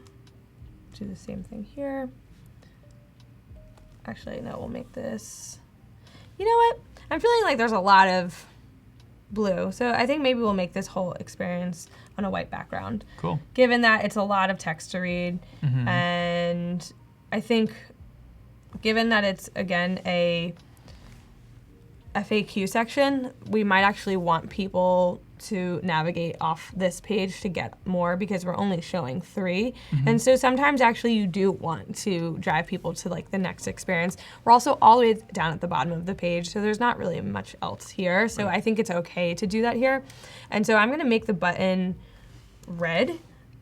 Do the same thing here. Actually, no, we'll make this. you know what? I'm feeling like there's a lot of blue. So I think maybe we'll make this whole experience on a white background. Cool. Given that it's a lot of text to read, and I think given that it's, again, a FAQ section, we might actually want people to navigate off this page to get more because we're only showing 3. And so sometimes actually you do want to drive people to like the next experience. We're also all the way down at the bottom of the page, so there's not really much else here. So I think it's okay to do that here. And so I'm gonna make the button red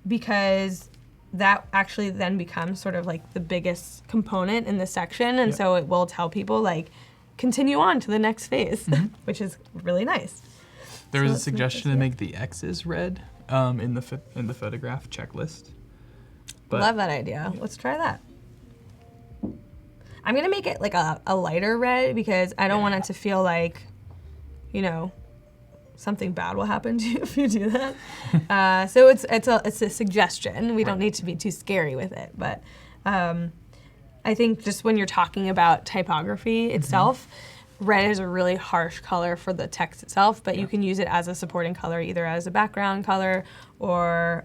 because that actually then becomes sort of like the biggest component in the section. And so it will tell people like, continue on to the next phase, which is really nice. There was a suggestion to make the X's red in the photograph checklist. But love that idea. Let's try that. I'm gonna make it like a lighter red because I don't want it to feel like, you know, something bad will happen to you if you do that. So it's a suggestion. We don't need to be too scary with it, but I think just when you're talking about typography itself, red is a really harsh color for the text itself, but you can use it as a supporting color, either as a background color or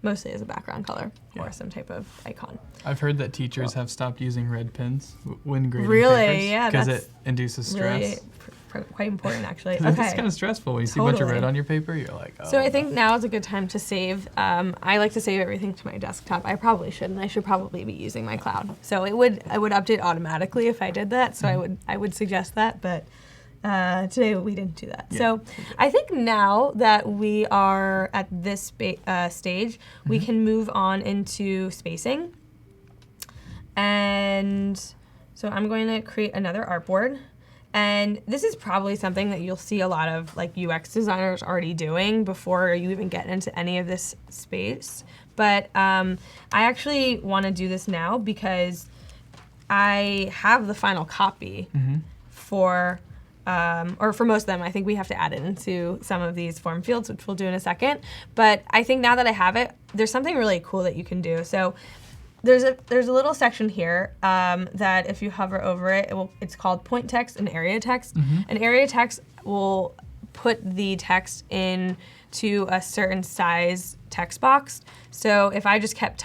mostly as a background color or some type of icon. I've heard that teachers have stopped using red pens when grading really? papers Yeah, because it induces stress. Really quite important, actually. It's kind of stressful when you see a bunch of red on your paper. You're like, oh. So I think now is a good time to save. I like to save everything to my desktop. I probably shouldn't. I should probably be using my cloud. So I would update automatically if I did that. So I would suggest that, but today we didn't do that. So I think now that we are at this stage, we can move on into spacing. And so I'm going to create another artboard. And this is probably something that you'll see a lot of like UX designers already doing before you even get into any of this space. But I actually want to do this now because I have the final copy for, or for most of them. I think we have to add it into some of these form fields, which we'll do in a second. But I think now that I have it, there's something really cool that you can do. So there's a little section here that if you hover over it, it's called point text and area text. And area text will put the text into a certain size text box. So if I just kept,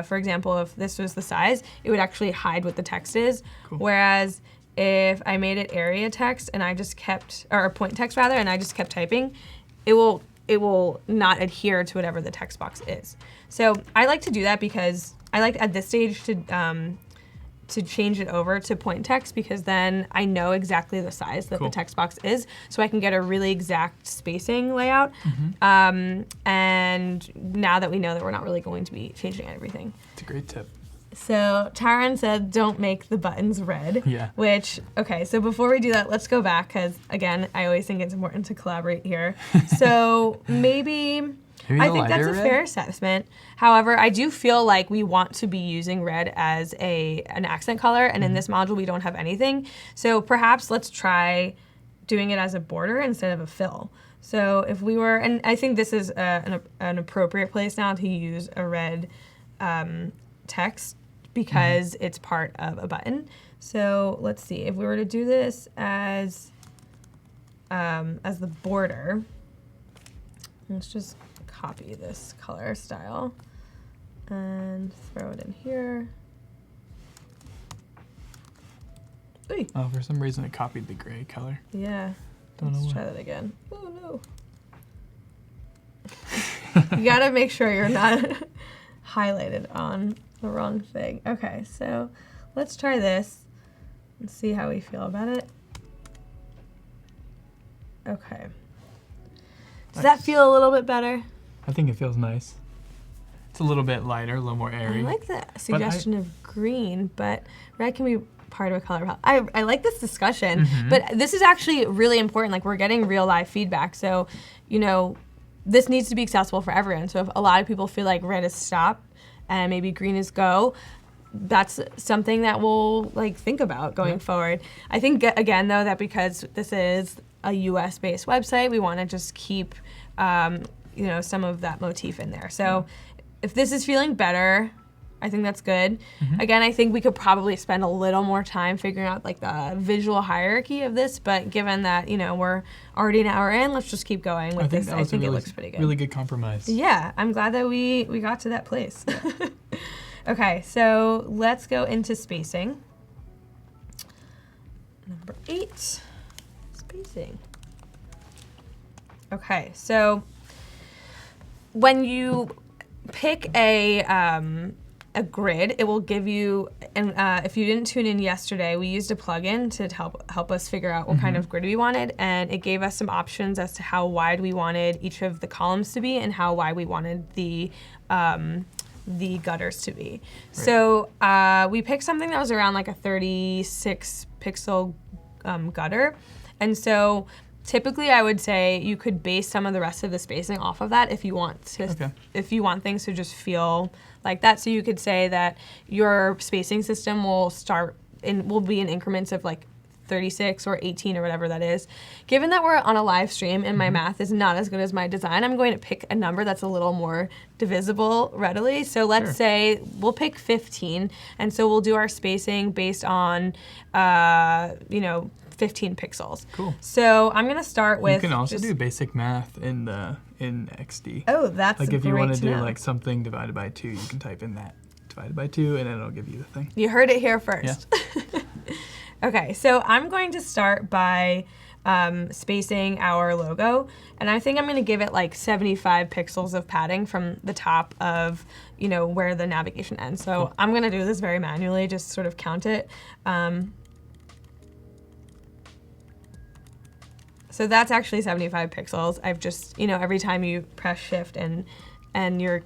for example, if this was the size, it would actually hide what the text is. Cool. Whereas if I made it area text and I just kept, or point text rather, and I just kept typing, it will not adhere to whatever the text box is. So I like to do that because I like at this stage to change it over to point text because then I know exactly the size that the text box is, so I can get a really exact spacing layout. And now that we know that we're not really going to be changing everything. It's a great tip. So Taran said, don't make the buttons red. Yeah. Which, okay, so before we do that, let's go back because, again, I always think it's important to collaborate here. So maybe I think that's a fair assessment. However, I do feel like we want to be using red as an accent color, and in this module we don't have anything. So perhaps let's try doing it as a border instead of a fill. So if we were, and I think this is an appropriate place now to use a red text because it's part of a button. So let's see, if we were to do this as the border, let's just copy this color style and throw it in here. Oy. Oh, for some reason it copied the gray color. Yeah. Don't know Let's why. try that again. Oh no. You gotta make sure you're not highlighted on the wrong thing. Okay, so let's try this and see how we feel about it. Okay. Does that feel a little bit better? I think it feels nice. It's a little bit lighter, a little more airy. I like the suggestion of green, but red can be part of a color palette. I like this discussion, but this is actually really important. Like, we're getting real live feedback. So, you know, this needs to be accessible for everyone. So if a lot of people feel like red is stop and maybe green is go, that's something that we'll like think about going forward. I think, again, though, that because this is a US-based website, we want to just keep you know, some of that motif in there. So if this is feeling better, I think that's good. Again, I think we could probably spend a little more time figuring out like the visual hierarchy of this, but given that, you know, we're already an hour in, let's just keep going with this. I think it looks pretty good. Really good compromise. Yeah, I'm glad that we got to that place. Okay, so let's go into spacing. Number 8, spacing. Okay, so when you pick a grid, it will give you, and if you didn't tune in yesterday, we used a plugin to help us figure out what kind of grid we wanted, and it gave us some options as to how wide we wanted each of the columns to be and how wide we wanted the gutters to be. Right. So we picked something that was around like a 36 pixel gutter, and so typically I would say you could base some of the rest of the spacing off of that if you want to, if you want things to just feel like that. So you could say that your spacing system will be in increments of like 36 or 18 or whatever that is. Given that we're on a live stream and my math is not as good as my design, I'm going to pick a number that's a little more divisible readily. So let's say we'll pick 15, and so we'll do our spacing based on, 15 pixels. Cool. So I'm gonna start with. You can also do basic math in XD. Oh, that's like if great you want to do know. like something divided by 2, you can type in that divided by 2, and it'll give you the thing. You heard it here first. Yeah. Okay, so I'm going to start by spacing our logo, and I think I'm going to give it like 75 pixels of padding from the top of, where the navigation ends. So cool. I'm going to do this very manually, just sort of count it. So that's actually 75 pixels. I've just, every time you press shift and your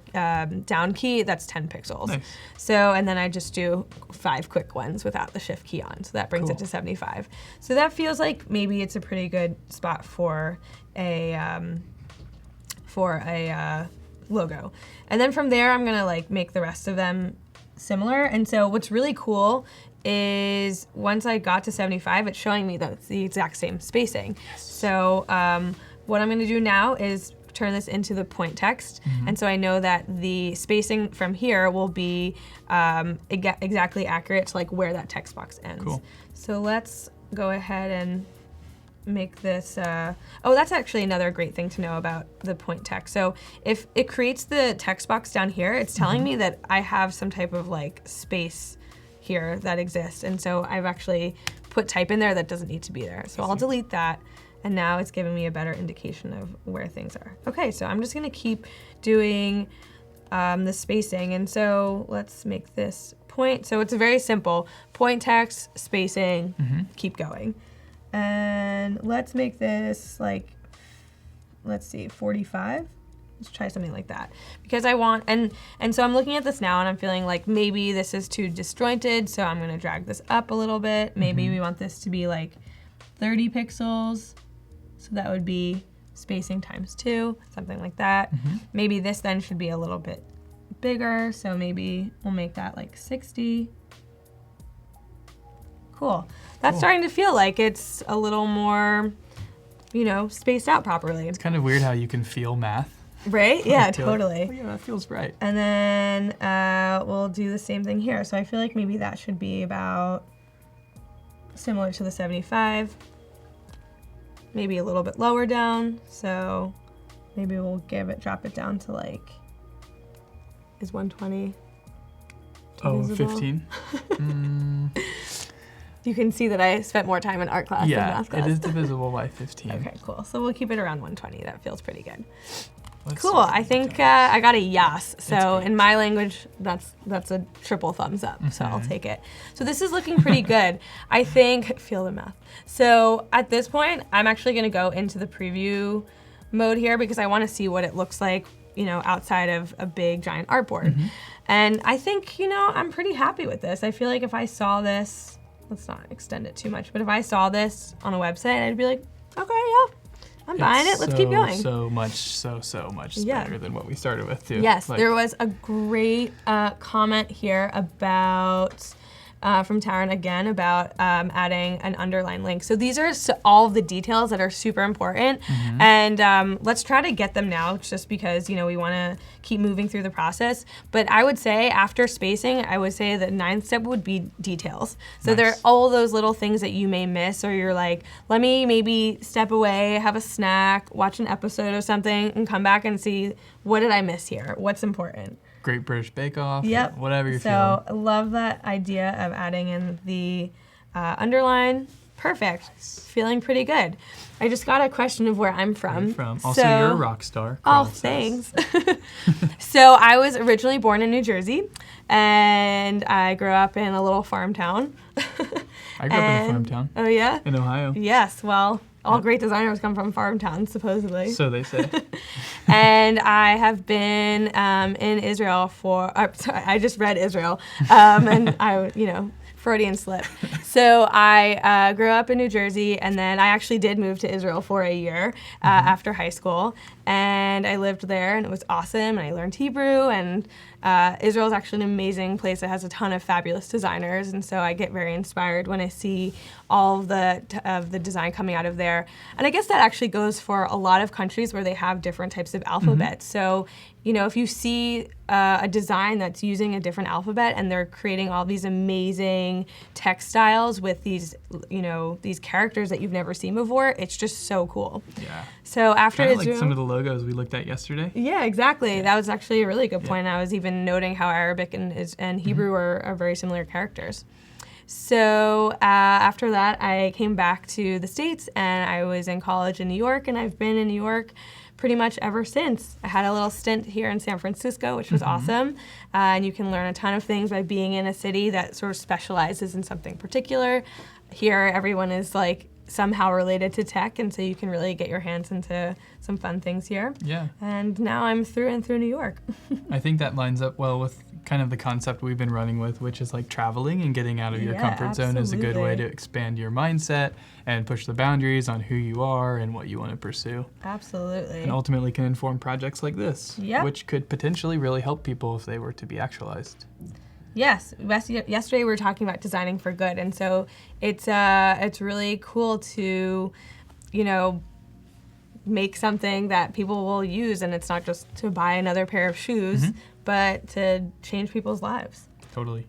down key, that's 10 pixels. Nice. So, and then I just do 5 quick ones without the shift key on. So that brings it to 75. So that feels like maybe it's a pretty good spot for a logo. And then from there, I'm gonna like make the rest of them similar. And so what's really cool is once I got to 75, it's showing me that it's the exact same spacing. Yes. So what I'm gonna do now is turn this into the point text. And so I know that the spacing from here will be exactly accurate to like where that text box ends. Cool. So let's go ahead and make this, oh, that's actually another great thing to know about the point text. So if it creates the text box down here, it's telling me that I have some type of like space here that exists. And so I've actually put type in there that doesn't need to be there. So I'll delete that. And now it's giving me a better indication of where things are. Okay, so I'm just gonna keep doing the spacing. And so let's make this point. So it's very simple. Point text, spacing, keep going. And let's make this like, let's see, 45. Let's try something like that. Because I want, and so I'm looking at this now and I'm feeling like maybe this is too disjointed, so I'm gonna drag this up a little bit. Maybe we want this to be like 30 pixels. So that would be spacing times 2, something like that. Maybe this then should be a little bit bigger, so maybe we'll make that like 60. Cool. That's starting to feel like it's a little more, spaced out properly. It's kind of weird how you can feel math. Right? Yeah, totally. Like, oh, yeah, that feels right. And then we'll do the same thing here. So I feel like maybe that should be about similar to the 75. Maybe a little bit lower down. So maybe we'll drop it down to like, is 120? Oh, visible? 15? You can see that I spent more time in art class than math class. It is divisible by 15. Okay, cool. So we'll keep it around 120. That feels pretty good. Let's cool. I think I got a yes. So in my language, that's a triple thumbs up. So I'll take it. So this is looking pretty good. I think, feel the math. So at this point, I'm actually going to go into the preview mode here because I want to see what it looks like, outside of a big giant artboard. And I think, I'm pretty happy with this. I feel like if I saw this, let's not extend it too much, but if I saw this on a website, I'd be like, okay, yeah. I'm buying it. Let's keep going. So much better than what we started with, too. Yes, there was a great comment here about from Taryn again about adding an underline link. So these are all of the details that are super important, and let's try to get them now, just because we want to keep moving through the process. But I would say after spacing, I would say the 9th step would be details. So there are all those little things that you may miss, or you're like, let me maybe step away, have a snack, watch an episode of something, and come back and see, what did I miss here? What's important? Great British Bake Off, Yep. whatever you're feeling. So I love that idea of adding in the underline. Perfect. Feeling pretty good. I just got a question of where I'm from. Where are you from? Also, you're a rock star. Oh, thanks. So I was originally born in New Jersey, and I grew up in a little farm town. I grew up in a farm town. Oh, yeah? In Ohio. Yes, well, all great designers come from farm towns, supposedly. So they say. And I have been in Israel sorry, I just read Israel, and I, Freudian slip. So I grew up in New Jersey, and then I actually did move to Israel for a year after high school, and I lived there, and it was awesome, and I learned Hebrew, and Israel is actually an amazing place that has a ton of fabulous designers, and so I get very inspired when I see all of the design coming out of there. And I guess that actually goes for a lot of countries where they have different types of alphabets. So, if you see a design that's using a different alphabet and they're creating all these amazing textiles with these, these characters that you've never seen before, it's just so cool. Yeah. So after Kinda Israel, like some of the logos we looked at yesterday. Yeah, exactly. Yeah. That was actually a really good point. I was even noting how Arabic and Hebrew are very similar characters. So after that, I came back to the States, and I was in college in New York, and I've been in New York pretty much ever since. I had a little stint here in San Francisco, which was awesome, and you can learn a ton of things by being in a city that sort of specializes in something particular. Here, everyone is like somehow related to tech, and so you can really get your hands into some fun things here. Yeah. And now I'm through and through New York. I think that lines up well with kind of the concept we've been running with, which is like traveling and getting out of your comfort zone is a good way to expand your mindset and push the boundaries on who you are and what you want to pursue. Absolutely. And ultimately can inform projects like this, which could potentially really help people if they were to be actualized. Yes. Yesterday we were talking about designing for good, and so it's really cool to, make something that people will use, and it's not just to buy another pair of shoes, but to change people's lives. Totally.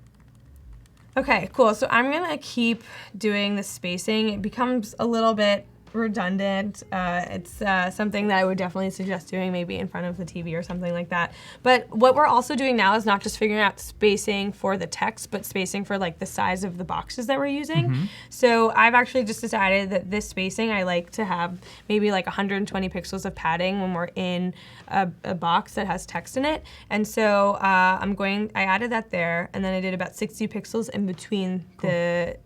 Okay, cool. So I'm gonna keep doing the spacing. It becomes a little bit redundant. It's something that I would definitely suggest doing maybe in front of the TV or something like that. But what we're also doing now is not just figuring out spacing for the text, but spacing for like the size of the boxes that we're using. So I've actually just decided that this spacing, I like to have maybe like 120 pixels of padding when we're in a box that has text in it. And so I added that there, and then I did about 60 pixels in between the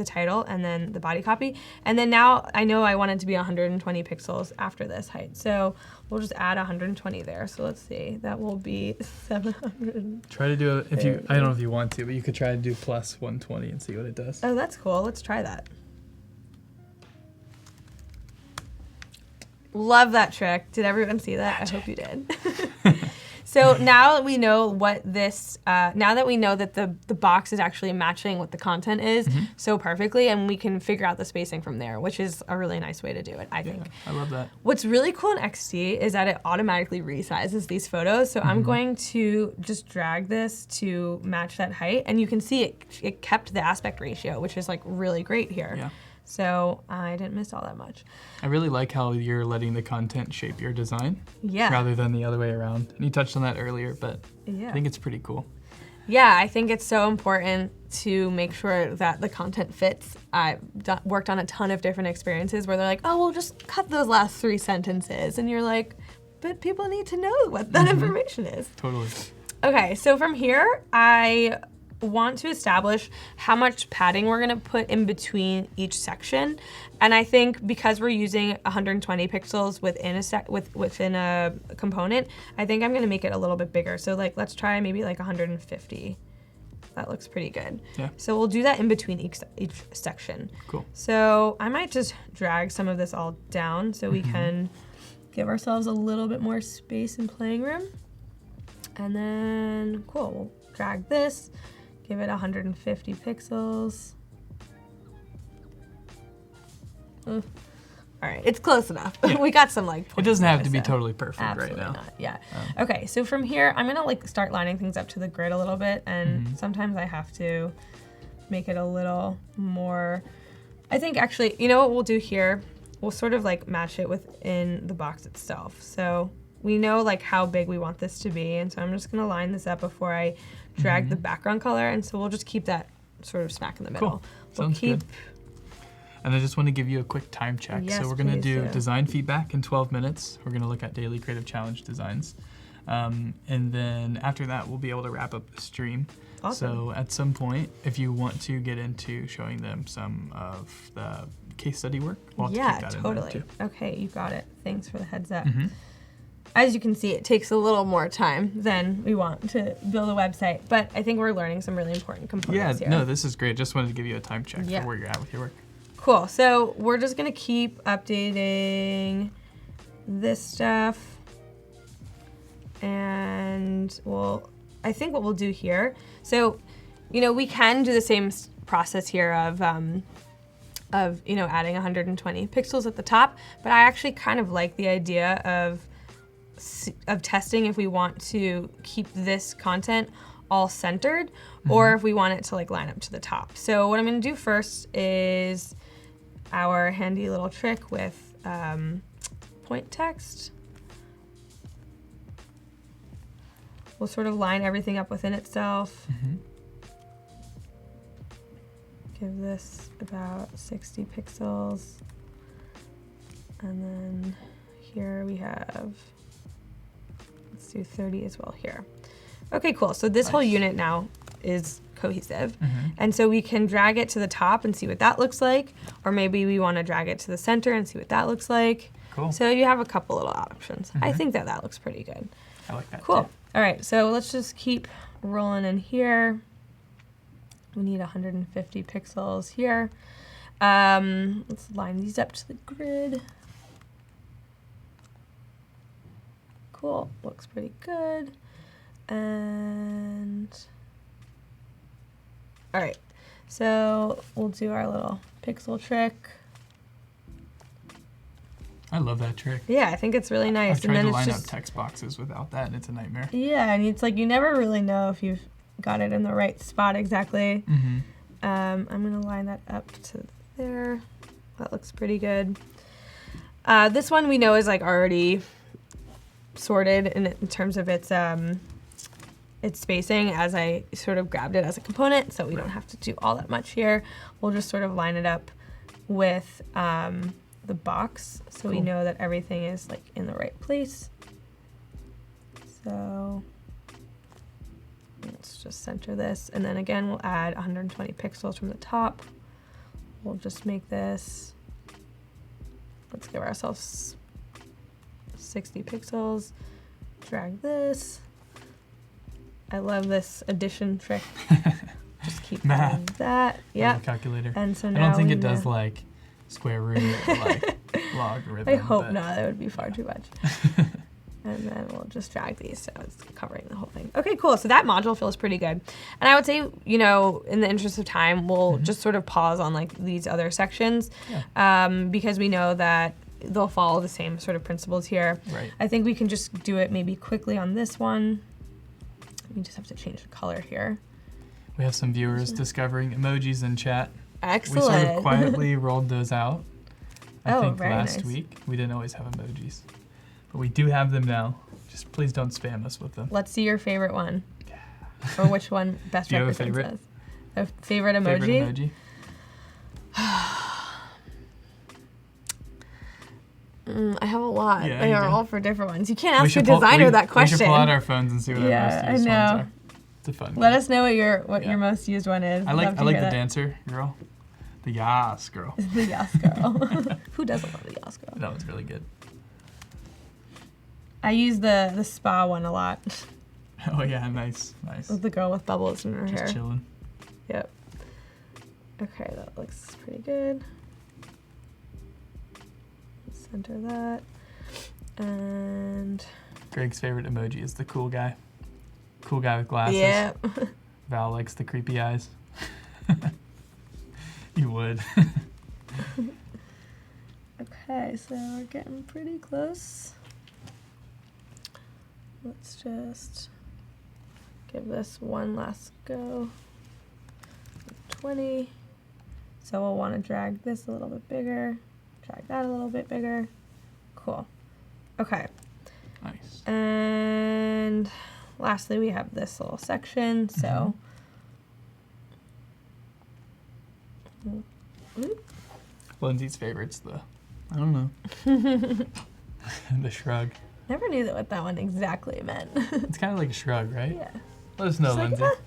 title and then the body copy. And then now I know I want it to be 120 pixels after this height. So we'll just add 120 there. So let's see, that will be 700. Try to do it, I don't know if you want to, but you could try to do plus 120 and see what it does. Oh, that's cool. Let's try that. Love that trick. Did everyone see that? Magic. I hope you did. So now that we know what this, now that we know that the box is actually matching what the content is so perfectly, and we can figure out the spacing from there, which is a really nice way to do it, I think. I love that. What's really cool in XD is that it automatically resizes these photos. So I'm going to just drag this to match that height, and you can see it kept the aspect ratio, which is like really great here. Yeah. So I didn't miss all that much. I really like how you're letting the content shape your design rather than the other way around. And you touched on that earlier, but I think it's pretty cool. Yeah, I think it's so important to make sure that the content fits. I've worked on a ton of different experiences where they're like, oh, well, just cut those last 3 sentences. And you're like, but people need to know what that information is. Totally. Okay, so from here, I want to establish how much padding we're gonna put in between each section. And I think because we're using 120 pixels within a component, I think I'm gonna make it a little bit bigger. So like, let's try maybe like 150. That looks pretty good. Yeah. So we'll do that in between each section. Cool. So I might just drag some of this all down so we can give ourselves a little bit more space and playing room. And then, cool, we'll drag this give it 150 pixels. All right, it's close enough. Yeah. We got some like. It doesn't have to be so. totally perfect Absolutely right now. not. Yeah. Okay, so from here, I'm gonna like start lining things up to the grid a little bit, and sometimes I have to make it a little more. I think actually, you know what we'll do here? We'll sort of like match it within the box itself. So we know like how big we want this to be, and so I'm just gonna line this up before I drag the background color, and so we'll just keep that sort of smack in the middle. Cool. Sounds good. And I just want to give you a quick time check. Yes, so we're going to do do. design feedback in 12 minutes. We're going to look at daily creative challenge designs. And then after that, we'll be able to wrap up the stream. Awesome. So at some point, if you want to get into showing them some of the case study work, we'll have to keep that in totally. mind too. Okay, you got it. Thanks for the heads up. Mhm. As you can see, it takes a little more time than we want to build a website, but I think we're learning some really important components here. No, this is great. Just wanted to give you a time check Yeah. for where you're at with your work. Cool, so we're just gonna keep updating this stuff, and I think what we'll do here, so, you know, we can do the same process here of you know, adding 120 pixels at the top, but I actually kind of like the idea of testing if we want to keep this content all centered or if we want it to like line up to the top. So what I'm gonna do first is our handy little trick with point text. We'll sort of line everything up within itself. Give this about 60 pixels. And then here we have, let's do 30 as well here. Okay, cool. So this whole unit now is cohesive. And so we can drag it to the top and see what that looks like, or maybe we want to drag it to the center and see what that looks like. Cool. So you have a couple little options. I think that looks pretty good. I like that. Cool. Too. All right, so let's just keep rolling in here. We need 150 pixels here. Let's line these up to the grid. Cool, looks pretty good. And all right, so we'll do our little pixel trick. I love that trick. Yeah, I think it's really nice. I've tried and then to line it's up just, text boxes without that, and it's a nightmare. yeah, and it's like you never really know if you've got it in the right spot exactly. I'm gonna line that up to there. That looks pretty good. This one we know is like already sorted in terms of its spacing, as I sort of grabbed it as a component, so we don't have to do all that much here. We'll just sort of line it up with the box, so we know that everything is like in the right place. So let's just center this, and then again we'll add 120 pixels from the top. We'll just make this, let's give ourselves 60 pixels, drag this. I love this addition trick. Just keep doing that. Yeah. Calculator. And so I now don't think it does like square root or like logarithm. I hope not. That would be far too much. And then we'll just drag these so it's covering the whole thing. Okay, cool. So that module feels pretty good. And I would say, you know, in the interest of time, we'll just sort of pause on like these other sections because we know that they'll follow the same sort of principles here. Right. I think we can just do it maybe quickly on this one. We just have to change the color here. We have some viewers discovering emojis in chat. Excellent. We sort of quietly rolled those out. I think very last nice. week. We didn't always have emojis, but we do have them now. Just please don't spam us with them. Let's see your favorite one. Or which one best Do you have a represents favorite? us. A favorite emoji? Favorite emoji? I have a lot. Yeah, they you are do. all for different ones. You can't We ask a should designer that We question. should pull out our phones and see what our Yeah, most used I know. ones are. It's a fun Let game. us know what your most used one is. I like the dancer girl. The Yas girl. The Yas girl. Who doesn't love the Yas girl? That was really good. I use the spa one a lot. Oh yeah, nice. With the girl with bubbles in her hair. Just chilling. Yep. Okay, that looks pretty good. Center that. And Greg's favorite emoji is the cool guy. Cool guy with glasses. yep. Val likes the creepy eyes. You would. Okay, so we're getting pretty close. Let's just give this one last go. 20. So we'll want to drag this a little bit bigger, drag that a little bit bigger. Cool. Okay. Nice. And lastly, we have this little section. So Lindsay's favorite's the, I don't know, the shrug. Never knew what that one exactly meant. It's kind of like a shrug, right? Yeah. Let us know, Just like, Lindsay.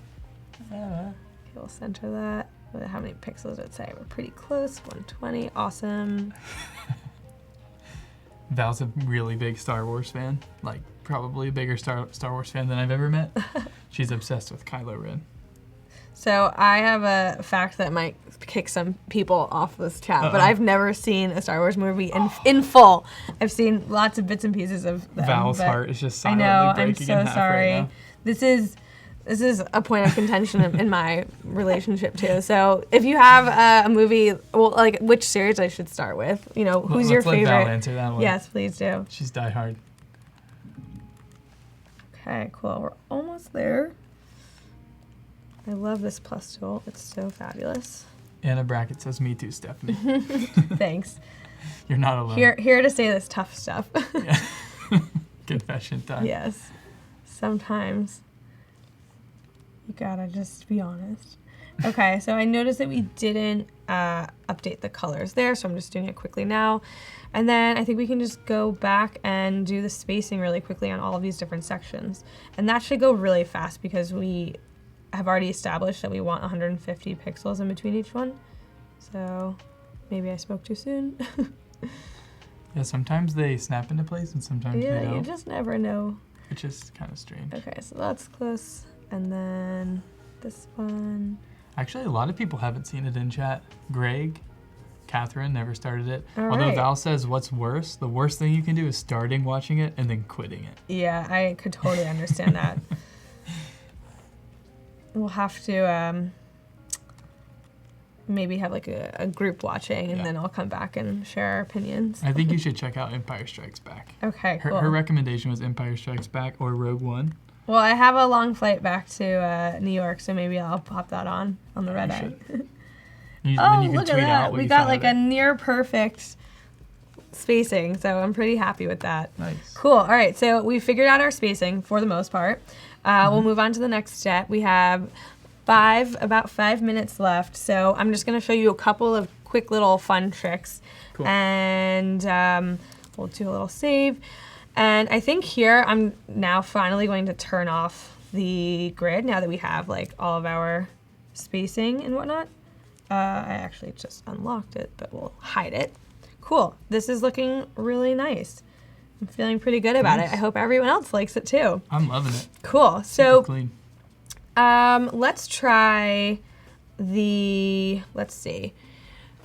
Okay, we'll center that. How many pixels did it say? We're pretty close. 120. Awesome. Val's a really big Star Wars fan, like probably a bigger Star Wars fan than I've ever met. She's obsessed with Kylo Ren. So I have a fact that might kick some people off this chat, but I've never seen a Star Wars movie in full. I've seen lots of bits and pieces of them. Val's heart is just silently I know. breaking I'm in so half sorry. right now. This is a point of contention in my relationship too. So if you have a movie, well, like which series I should start with? You know, who's your favorite? Let Val answer that one. Yes, please do. She's Die Hard. Okay, cool. We're almost there. I love this plus tool. It's so fabulous. Anna Brackett says, "Me too, Stephanie." Thanks. You're not alone. Here to say this tough stuff. Yeah. Confession time. Yes. Sometimes you gotta just be honest. Okay, so I noticed that we didn't update the colors there, so I'm just doing it quickly now. And then I think we can just go back and do the spacing really quickly on all of these different sections. And that should go really fast because we have already established that we want 150 pixels in between each one. So maybe I spoke too soon. Yeah, sometimes they snap into place and sometimes they Yeah, don't. you just never know. Which is kind of strange. Okay, so that's close. And then this one. Actually, a lot of people haven't seen it in chat. Greg, Catherine never started it. All Although right. Val says what's worse, the worst thing you can do is starting watching it and then quitting it. Yeah, I could totally understand that. We'll have to maybe have like a group watching, and then I'll come back and share our opinions. I think you should check out Empire Strikes Back. Okay, cool. Her recommendation was Empire Strikes Back or Rogue One. Well, I have a long flight back to New York, so maybe I'll pop that on the red eye. Then Oh, you can look at tweet out that. what We you got thought like of a it. near perfect spacing, so I'm pretty happy with that. Nice. Cool. All right, so we figured out our spacing for the most part. We'll move on to the next step. We have about 5 minutes left, so I'm just going to show you a couple of quick little fun tricks. Cool. And we'll do a little save. And I think here I'm now finally going to turn off the grid now that we have like all of our spacing and whatnot. I actually just unlocked it, but we'll hide it. Cool. This is looking really nice. I'm feeling pretty good about it. I hope everyone else likes it too. I'm loving it. Cool. Super So clean. let's try let's see.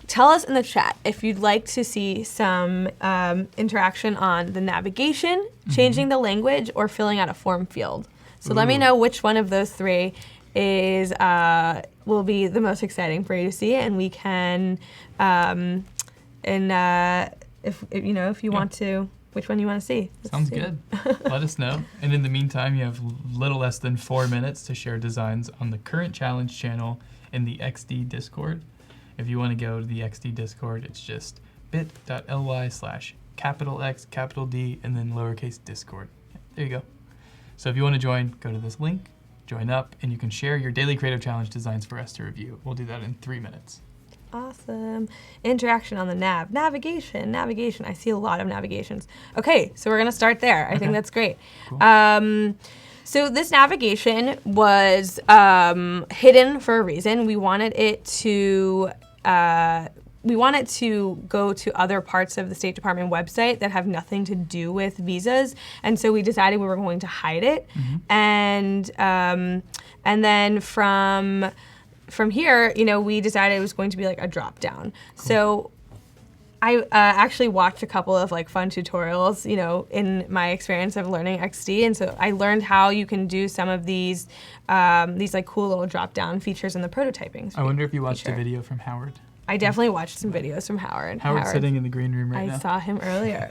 Tell us in the chat if you'd like to see some interaction on the navigation, changing the language, or filling out a form field. So let me know which one of those three is will be the most exciting for you to see, and we can if you want to, which one you want to see. Let's Sounds see. good. Let us know. And in the meantime, you have little less than 4 minutes to share designs on the current challenge channel in the XD Discord. If you want to go to the XD Discord, it's just bit.ly/X, D, and then lowercase Discord. Yeah, there you go. So if you want to join, go to this link, join up, and you can share your daily creative challenge designs for us to review. We'll do that in 3 minutes. Awesome. Interaction on the nav. Navigation. I see a lot of navigations. Okay, so we're going to start there. I think that's great. Cool. So this navigation was hidden for a reason. We wanted it to go to other parts of the State Department website that have nothing to do with visas, and so we decided we were going to hide it. And then from here, we decided it was going to be like a drop down. Cool. So I actually watched a couple of like fun tutorials, you know, in my experience of learning XD, and so I learned how you can do some of these like cool little drop-down features in the prototyping. I wonder if you watched a video from Howard. I definitely watched some videos from Howard. Howard's sitting in the green room right now. I saw him earlier.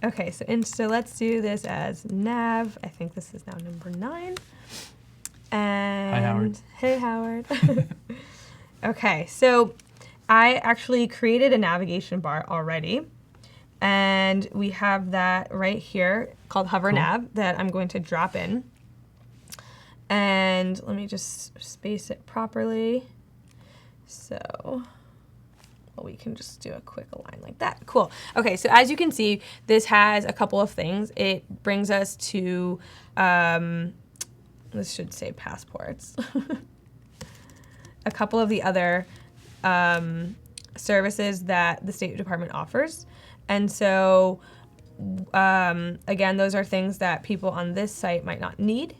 Okay, so let's do this as nav. I think this is now number 9. And hi, Howard. Hey, Howard. Okay, so I actually created a navigation bar already, and we have that right here called Hover Nav that I'm going to drop in. And let me just space it properly. So, well, we can just do a quick align like that. Cool. Okay, so as you can see, this has a couple of things. It brings us to, this should say passports. A couple of the other services that the State Department offers. And so, again, those are things that people on this site might not need.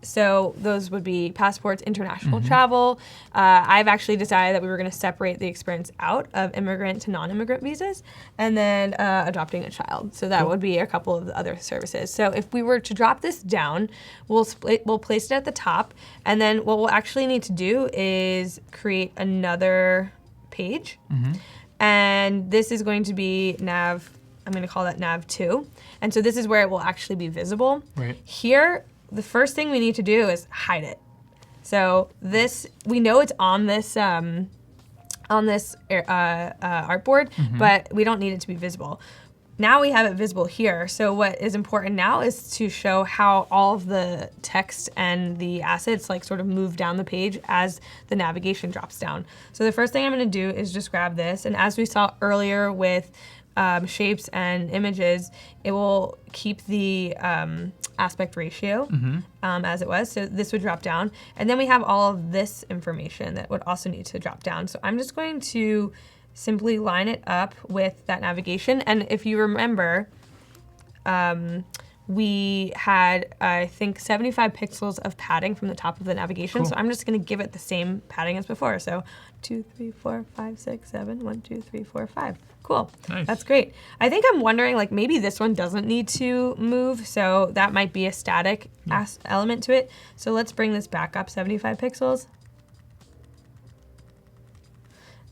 So those would be passports, international travel. I've actually decided that we were going to separate the experience out of immigrant to non-immigrant visas, and then adopting a child. So that would be a couple of the other services. So if we were to drop this down, we'll place it at the top, and then what we'll actually need to do is create another page. And this is going to be nav, I'm going to call that nav 2. And so this is where it will actually be visible. Right. Here, the first thing we need to do is hide it. So this, we know it's on this artboard, but we don't need it to be visible. Now we have it visible here. So what is important now is to show how all of the text and the assets like sort of move down the page as the navigation drops down. So the first thing I'm going to do is just grab this, and as we saw earlier with shapes and images, it will keep the aspect ratio as it was. So this would drop down. And then we have all of this information that would also need to drop down. So I'm just going to simply line it up with that navigation. And if you remember, we had, I think, 75 pixels of padding from the top of the navigation. So I'm just going to give it the same padding as before. So 2, 3, 4, 5, 6, 7, 1, 2, 3, 4, 5. Cool. Nice. That's great. I think I'm wondering, like, maybe this one doesn't need to move, so that might be a static element to it. So let's bring this back up 75 pixels.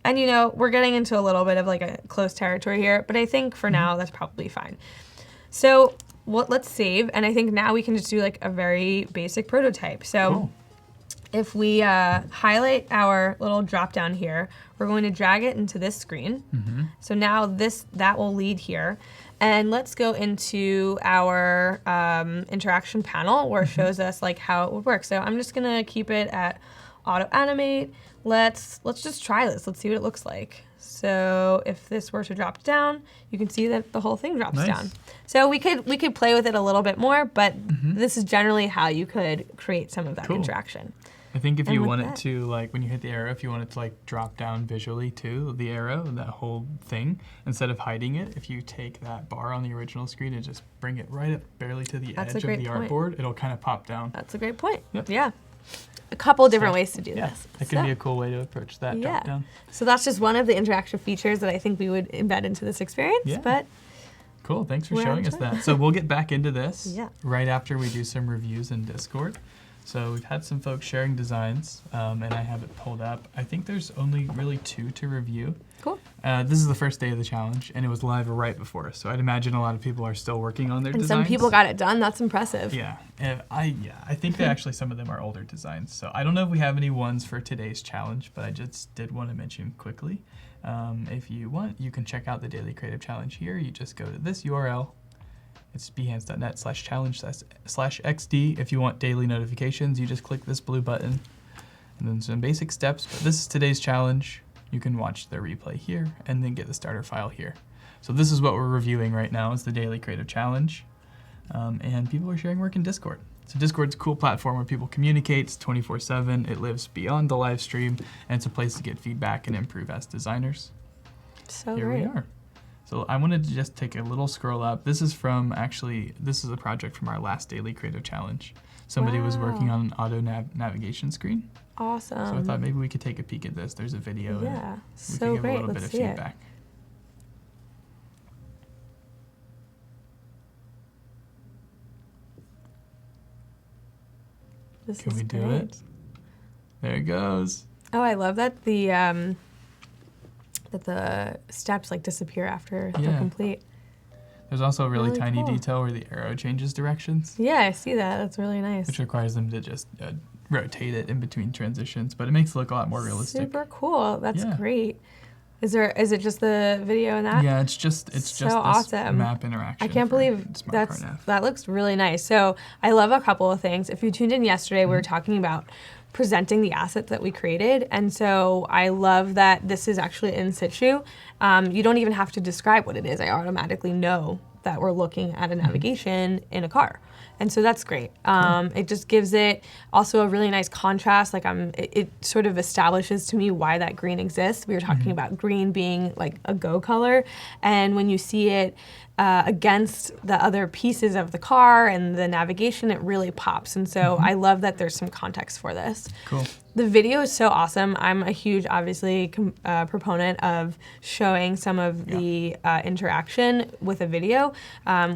And, you know, we're getting into a little bit of, like, a close territory here, but I think for now that's probably fine. So let's save, and I think now we can just do, like, a very basic prototype. So if we highlight our little drop down here, we're going to drag it into this screen. So now that will lead here. And let's go into our interaction panel where it shows us like how it would work. So I'm just gonna keep it at auto animate. Let's just try this. Let's see what it looks like. So if this were to drop down, you can see that the whole thing drops down. So we could play with it a little bit more, but this is generally how you could create some of that interaction. I think if you want it to, like, when you hit the arrow, if you want it to, like, drop down visually too, the arrow, that whole thing, instead of hiding it, if you take that bar on the original screen and just bring it right up barely to the edge of the artboard, it'll kind of pop down. That's a great point. Yep. Yeah. A couple different ways to do this. That could be a cool way to approach that drop down. So that's just one of the interactive features that I think we would embed into this experience. But cool, thanks for showing us that. So we'll get back into this right after we do some reviews in Discord. So we've had some folks sharing designs, and I have it pulled up. I think there's only really 2 to review. Cool. This is the first day of the challenge, and it was live right before us. So I'd imagine a lot of people are still working on their designs. And some people got it done. That's impressive. Yeah. I think that actually some of them are older designs. So I don't know if we have any ones for today's challenge, but I just did want to mention quickly. If you want, you can check out the Daily Creative Challenge here. You just go to this URL. It's behance.net/challenge/XD. If you want daily notifications, you just click this blue button. And then some basic steps, but this is today's challenge. You can watch the replay here and then get the starter file here. So this is what we're reviewing right now, is the Daily Creative Challenge. And people are sharing work in Discord. So Discord's a cool platform where people communicate. It's 24/7. It lives beyond the live stream, and it's a place to get feedback and improve as designers. So here we are. So I wanted to just take a little scroll up. This is this is a project from our last Daily Creative Challenge. Somebody was working on an auto navigation screen. Awesome. So I thought maybe we could take a peek at this. There's a video. Yeah, so great. We can give a little bit of feedback. This Can is we do great. it? There it goes. Oh, I love that the steps like disappear after they're Yeah. complete. There's also a really tiny cool. detail where the arrow changes directions, Yeah, I see that. That's really nice. which requires them to just rotate it in between transitions, but it makes it look a lot more realistic. Super cool. That's Yeah. great. Is it just the video in that? Yeah, it's just So this awesome. map interaction. I can't for believe Smart Car Nav. that looks really nice. So I love a couple of things. If you tuned in yesterday, we were talking about presenting the assets that we created. And so I love that this is actually in situ. You don't even have to describe what it is. I automatically know that we're looking at a navigation in a car. And so that's great. It just gives it also a really nice contrast. Like it sort of establishes to me why that green exists. We were talking about green being like a go color. And when you see it against the other pieces of the car and the navigation, it really pops. And so I love that there's some context for this. Cool. The video is so awesome. I'm a huge, obviously, proponent of showing some of the interaction with a video,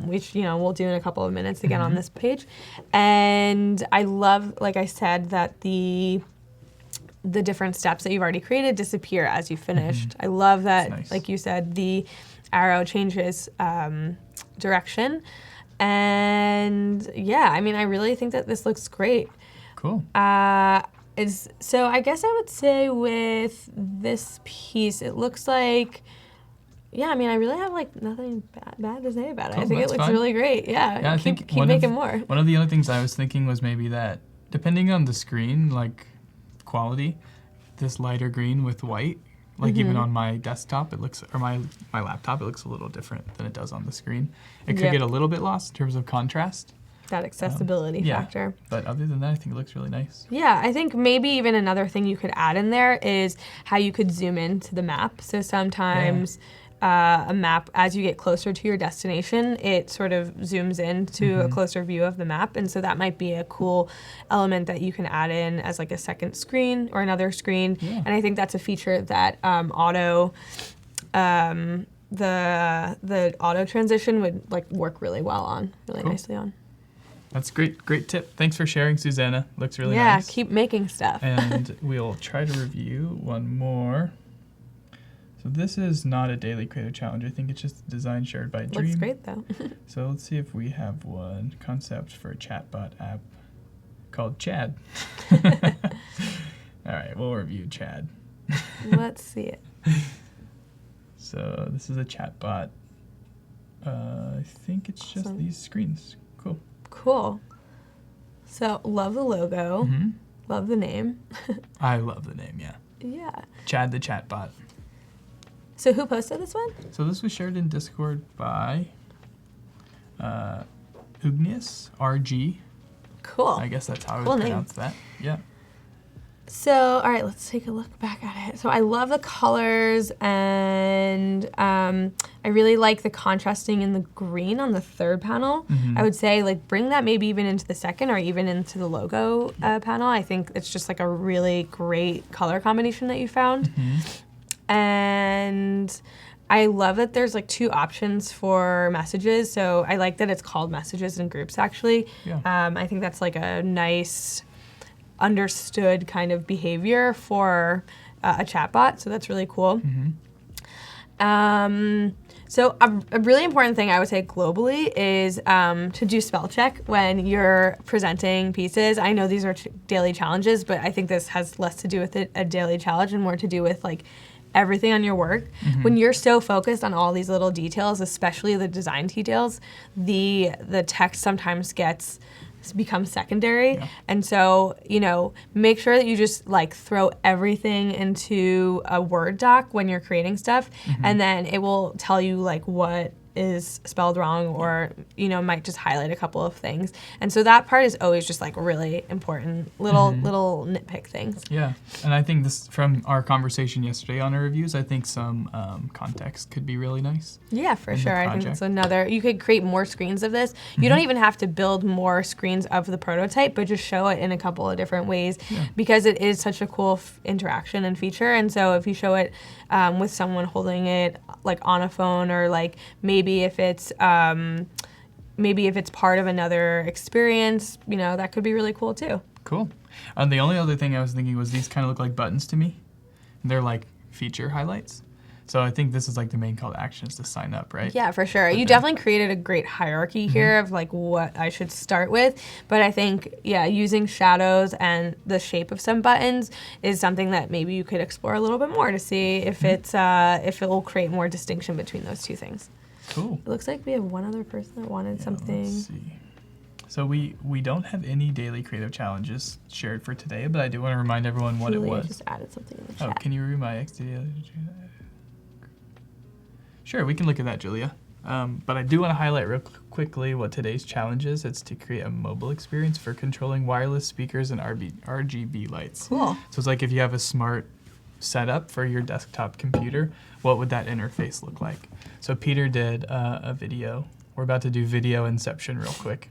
which we'll do in a couple of minutes again on this page. And I love, like I said, that the different steps that you've already created disappear as you finished. I love that, That's nice. like you said, the arrow changes direction. And yeah, I mean, I really think that this looks great. Cool. So I guess I would say with this piece, it looks like, yeah, I mean, I really have like nothing bad to say about it. Cool, I think it that's looks fine. really great. Yeah, I keep think making more. One of the other things I was thinking was maybe that depending on the screen, like quality, this lighter green with white, like even on my desktop, it looks, or my laptop, it looks a little different than it does on the screen. It could Yep. get a little bit lost in terms of contrast, That accessibility yeah. factor. but other than that, I think it looks really nice. Yeah, I think maybe even another thing you could add in there is how you could zoom into the map. So sometimes a map, as you get closer to your destination, it sort of zooms into a closer view of the map. And so that might be a cool element that you can add in as like a second screen or another screen. Yeah. And I think that's a feature that the auto transition would like work really well on, really Cool. nicely on. That's great tip. Thanks for sharing, Susanna. Looks really Yeah, nice. keep making stuff. And we'll try to review one more. So this is not a daily creative challenge. I think it's just a design shared by Dream. Looks great though. So let's see if we have one concept for a chatbot app called Chad. All right, we'll review Chad. Let's see it. So this is a chatbot. I think it's just Awesome. these screens. Cool. Cool. So love the logo. hmm Love the name. I love the name, yeah. Yeah. Chad the chatbot. So who posted this one? So this was shared in Discord by Ugnius, RG. Cool. I guess that's how I Cool would name. pronounce that. Yeah. So, all right, let's take a look back at it. So I love the colors, and I really like the contrasting in the green on the third panel. I would say like bring that maybe even into the second or even into the logo panel. I think it's just like a really great color combination that you found. And I love that there's like two options for messages. So I like that it's called messages and groups actually. Yeah. I think that's like a nice understood kind of behavior for a chatbot. So that's really cool. So a really important thing I would say globally is to do spell check when you're presenting pieces. I know these are daily challenges, but I think this has less to do with a daily challenge and more to do with like everything on your work. When you're so focused on all these little details, especially the design details, the text sometimes becomes secondary. And so, make sure that you just like throw everything into a Word doc when you're creating stuff, and then it will tell you like what is spelled wrong or, might just highlight a couple of things. And so that part is always just like really important little nitpick things. Yeah, and I think this, from our conversation yesterday on our reviews, I think some context could be really nice. Yeah, for in the sure. I think project. that's another. You could create more screens of this. You don't even have to build more screens of the prototype, but just show it in a couple of different ways because it is such a cool interaction and feature. And so if you show it with someone holding it like on a phone, or like maybe if it's part of another experience, that could be really cool too. Cool. The only other thing I was thinking was these kind of look like buttons to me. They're like feature highlights. So I think this is like the main call to action is to sign up, right? Yeah, for sure. You definitely created a great hierarchy here of like what I should start with. But I think, yeah, using shadows and the shape of some buttons is something that maybe you could explore a little bit more to see if if it will create more distinction between those two things. Cool. It looks like we have one other person that wanted something. Let's see. So we don't have any daily creative challenges shared for today, but I do want to remind everyone what Julia it was. just added something in the Oh, chat. can you read my XD? Sure, we can look at that, Julia. But I do want to highlight real quickly what today's challenge is. It's to create a mobile experience for controlling wireless speakers and RGB lights. Cool. So it's like if you have a smart setup for your desktop computer, what would that interface look like? So Peter did a video. We're about to do video inception real quick.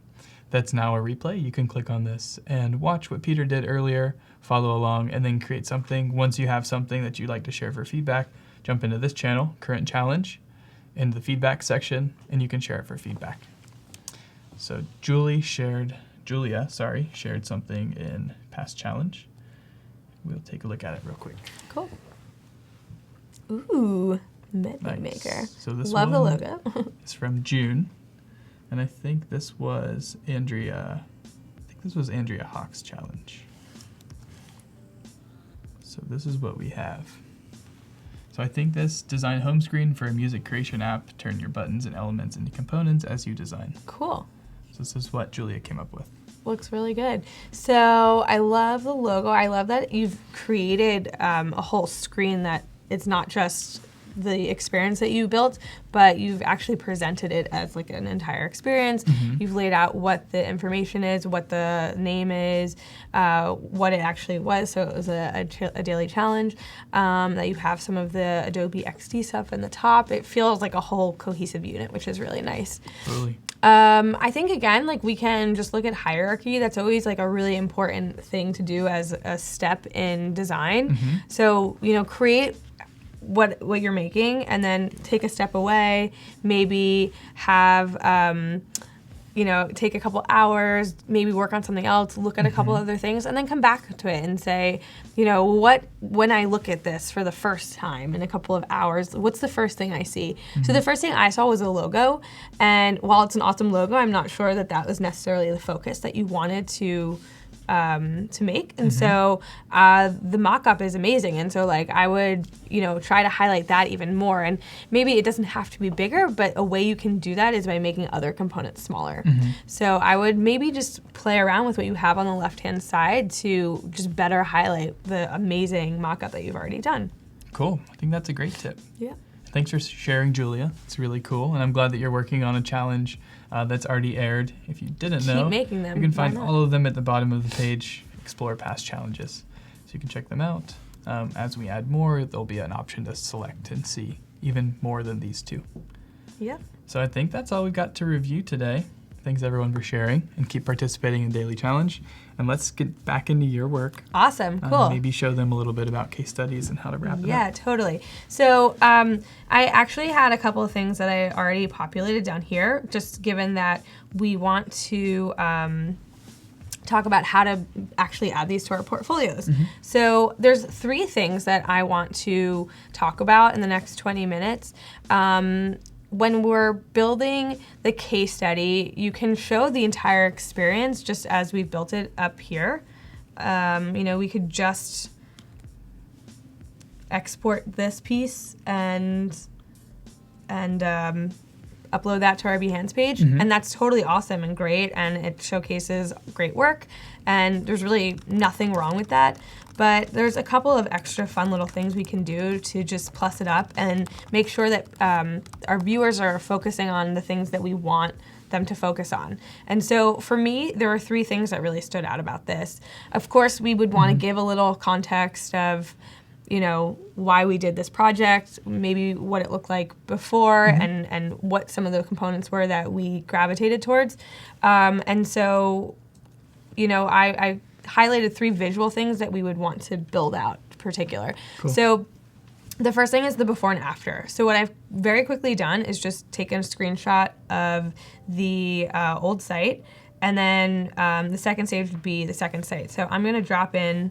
That's now a replay. You can click on this and watch what Peter did earlier, follow along, and then create something. Once you have something that you'd like to share for feedback, jump into this channel, Current Challenge, into the feedback section, and you can share it for feedback. So Julia shared something in past challenge. We'll take a look at it real quick. Cool. Ooh, Menu Nice. Maker. So this Love the one logo. is from June, and I think this was Andrea Hawk's challenge. So this is what we have. So I think this design home screen for a music creation app, turn your buttons and elements into components as you design. Cool. So this is what Julia came up with. Looks really good. So I love the logo. I love that you've created a whole screen that it's not just the experience that you built, but you've actually presented it as like an entire experience. You've laid out what the information is, what the name is, what it actually was. So it was a daily challenge. That you have some of the Adobe XD stuff in the top. It feels like a whole cohesive unit, which is really nice. Totally. I think again, like we can just look at hierarchy. That's always like a really important thing to do as a step in design. So, you know, create what you're making and then take a step away, maybe have, you know, take a couple hours, maybe work on something else, look at a couple other things, and then come back to it and say, you know, when I look at this for the first time in a couple of hours, what's the first thing I see? So the first thing I saw was a logo, and while it's an awesome logo, I'm not sure that that was necessarily the focus that you wanted to make. And so the mock-up is amazing. And so like I would, you know, try to highlight that even more. And maybe it doesn't have to be bigger, but a way you can do that is by making other components smaller. So I would maybe just play around with what you have on the left-hand side to just better highlight the amazing mock-up that you've already done. Cool. I think that's a great tip. Yeah. Thanks for sharing, Julia. It's really cool, and I'm glad that you're working on a challenge that's already aired. If you didn't know, Keep making them. you can find Why not? all of them at the bottom of the page, Explore Past Challenges. So you can check them out. As we add more, there'll be an option to select and see even more than these two. Yeah. So I think that's all we've got to review today. Thanks everyone for sharing, and keep participating in Daily Challenge. And let's get back into your work. Awesome. Cool. Maybe show them a little bit about case studies and how to wrap it up. Yeah, totally. So I actually had a couple of things that I already populated down here, just given that we want to talk about how to actually add these to our portfolios. So there's 3 things that I want to talk about in the next 20 minutes. When we're building the case study, you can show the entire experience just as we've built it up here. You know, we could just export this piece and upload that to our Behance page, and that's totally awesome and great, and it showcases great work, and there's really nothing wrong with that. But there's a couple of extra fun little things we can do to just plus it up and make sure that our viewers are focusing on the things that we want them to focus on. And so for me, there were 3 things that really stood out about this. Of course, we would want to give a little context of, you know, why we did this project, maybe what it looked like before, and what some of the components were that we gravitated towards. And so, you know, I highlighted 3 visual things that we would want to build out in particular. Cool. So the first thing is the before and after. So what I've very quickly done is just taken a screenshot of the old site And then the second stage would be the second site. So I'm going to drop in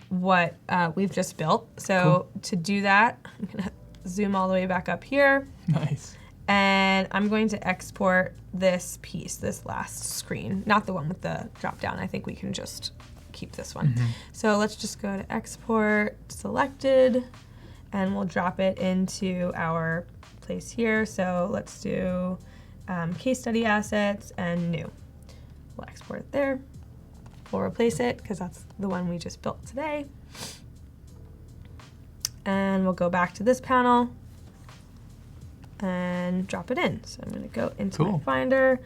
what we've just built. So to do that, I'm going to zoom all the way back up here. Nice. And I'm going to export this piece, this last screen, not the one with the drop down. I think we can just keep this one. So let's just go to export, selected, and we'll drop it into our place here. So let's do case study assets and new. We'll export it there. We'll replace it because that's the one we just built today. And we'll go back to this panel and drop it in. So I'm going to go into my Finder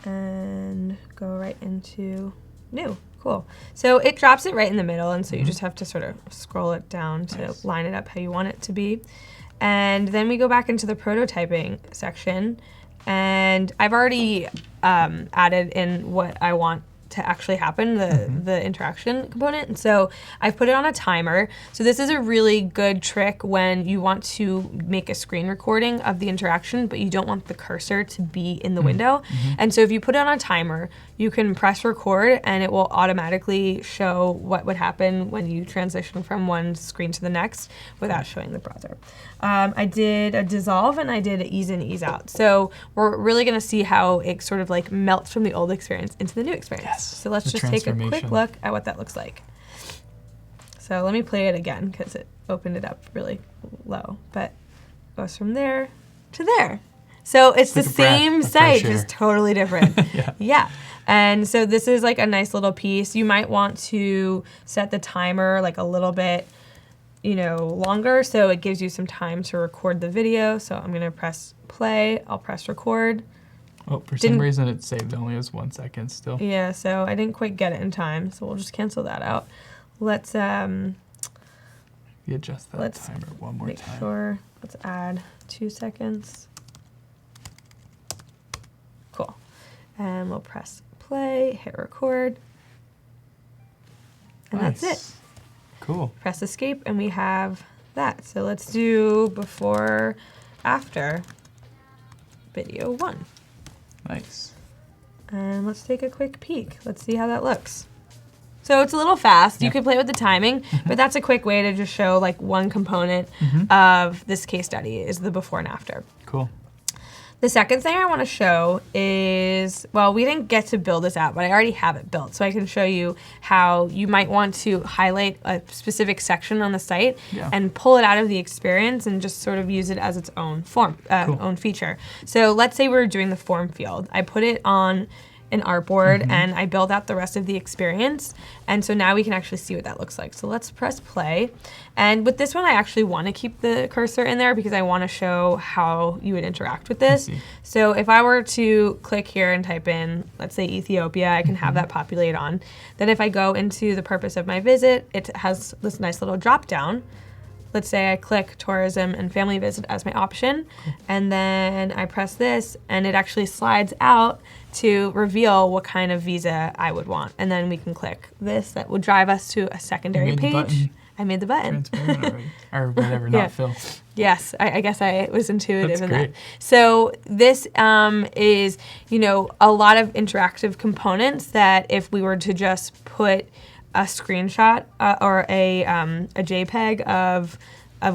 and go right into new. Cool. So it drops it right in the middle, and so you just have to sort of scroll it down to line it up how you want it to be. And then we go back into the prototyping section, and I've already added in what I want to actually happen, the interaction component. And so I've put it on a timer. So this is a really good trick when you want to make a screen recording of the interaction, but you don't want the cursor to be in the window. And so if you put it on a timer, you can press record and it will automatically show what would happen when you transition from one screen to the next without showing the browser. I did a dissolve and I did an ease in, ease out. So we're really gonna see how it sort of like melts from the old experience into the new experience. Yes. So let's just take a quick look at what that looks like. So let me play it again because it opened it up really low, but it goes from there to there. So it's the same site, just totally different. Yeah. And so this is like a nice little piece. You might want to set the timer like a little bit, you know, longer, so it gives you some time to record the video. So I'm gonna press play, I'll press record. Oh, for some reason it saved only as 1 second still. Yeah, so I didn't quite get it in time, so we'll just cancel that out. Let's you adjust that timer one more time. Sure. Let's add 2 seconds. Cool. And we'll press play, hit record. And that's it. Cool. Press escape and we have that. So let's do before, after video 1. Nice. And let's take a quick peek. Let's see how that looks. So it's a little fast. You could play with the timing, but that's a quick way to just show like one component of this case study is the before and after. Cool. The second thing I want to show is, well, we didn't get to build this out, but I already have it built. So I can show you how you might want to highlight a specific section on the site and pull it out of the experience and just sort of use it as its own form, own feature. So let's say we're doing the form field. I put it on an artboard and I build out the rest of the experience. And so now we can actually see what that looks like. So let's press play. And with this one, I actually want to keep the cursor in there because I want to show how you would interact with this. So if I were to click here and type in, let's say Ethiopia, I can have that populate on. Then if I go into the purpose of my visit, it has this nice little drop down. Let's say I click tourism and family visit as my option, and then I press this, and it actually slides out to reveal what kind of visa I would want. And then we can click this. That would drive us to a secondary page. I made the button. Transparent already. Or whatever, not fill. Yes, I guess I was intuitive in that. So this is, you know, a lot of interactive components that if we were to just put a screenshot or a JPEG of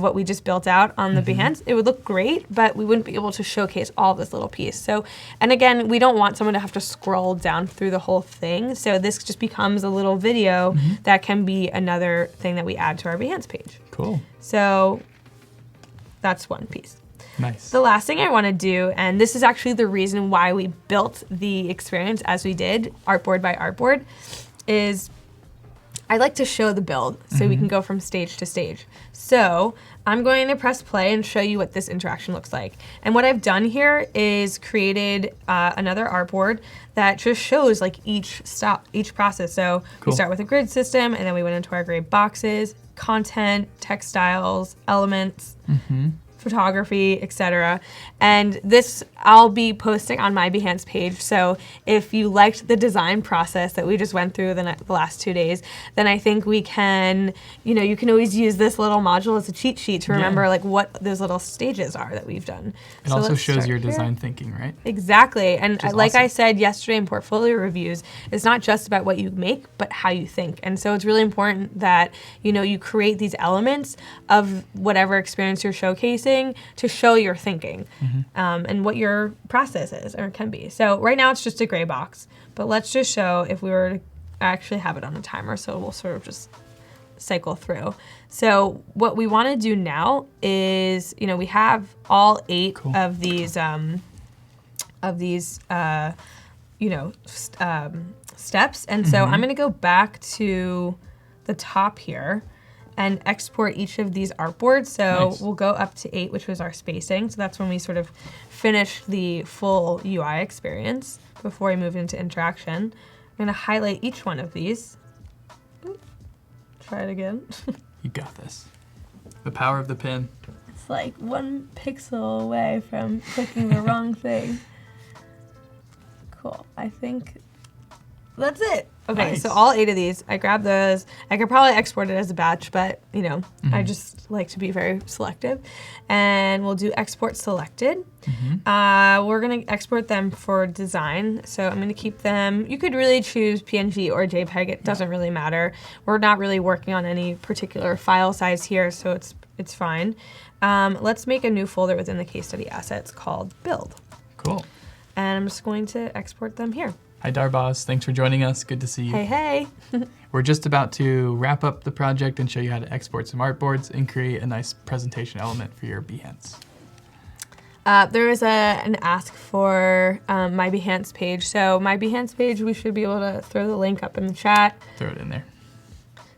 what we just built out on the Behance, it would look great, but we wouldn't be able to showcase all this little piece. So, and again, we don't want someone to have to scroll down through the whole thing. So this just becomes a little video that can be another thing that we add to our Behance page. Cool. So that's one piece. Nice. The last thing I want to do, and this is actually the reason why we built the experience as we did, artboard by artboard, is I like to show the build so we can go from stage to stage. So I'm going to press play and show you what this interaction looks like. And what I've done here is created another artboard that just shows like each process. So we start with a grid system, and then we went into our grid boxes, content, textiles, elements, photography, etc. And this I'll be posting on my Behance page. So if you liked the design process that we just went through the last 2 days, then I think we can, you can always use this little module as a cheat sheet to remember like what those little stages are that we've done. It also shows your design thinking, right? Exactly. And like awesome. I said yesterday in portfolio reviews, it's not just about what you make, but how you think. And so it's really important that, you create these elements of whatever experience you're showcasing to show your thinking and what your process is or can be. So right now it's just a gray box, but let's just show if we were to actually have it on a timer, so we'll sort of just cycle through. So what we want to do now is, we have all 8 of these steps, and so I'm going to go back to the top here and export each of these artboards. So we'll go up to 8, which was our spacing. So that's when we sort of finish the full UI experience before we move into interaction. I'm going to highlight each one of these. Try it again. You got this. The power of the pen. It's like 1 pixel away from clicking the wrong thing. Cool. I think that's it. Okay, so all 8 of these, I grabbed those. I could probably export it as a batch, but I just like to be very selective. And we'll do export selected. We're gonna export them for design. So I'm gonna keep them, you could really choose PNG or JPEG, it doesn't really matter. We're not really working on any particular file size here, so it's fine. Let's make a new folder within the case study assets called build. Cool. And I'm just going to export them here. Hi Darbaz, thanks for joining us. Good to see you. Hey. We're just about to wrap up the project and show you how to export some artboards and create a nice presentation element for your Behance. There is an ask for my Behance page. So my Behance page, we should be able to throw the link up in the chat. Throw it in there.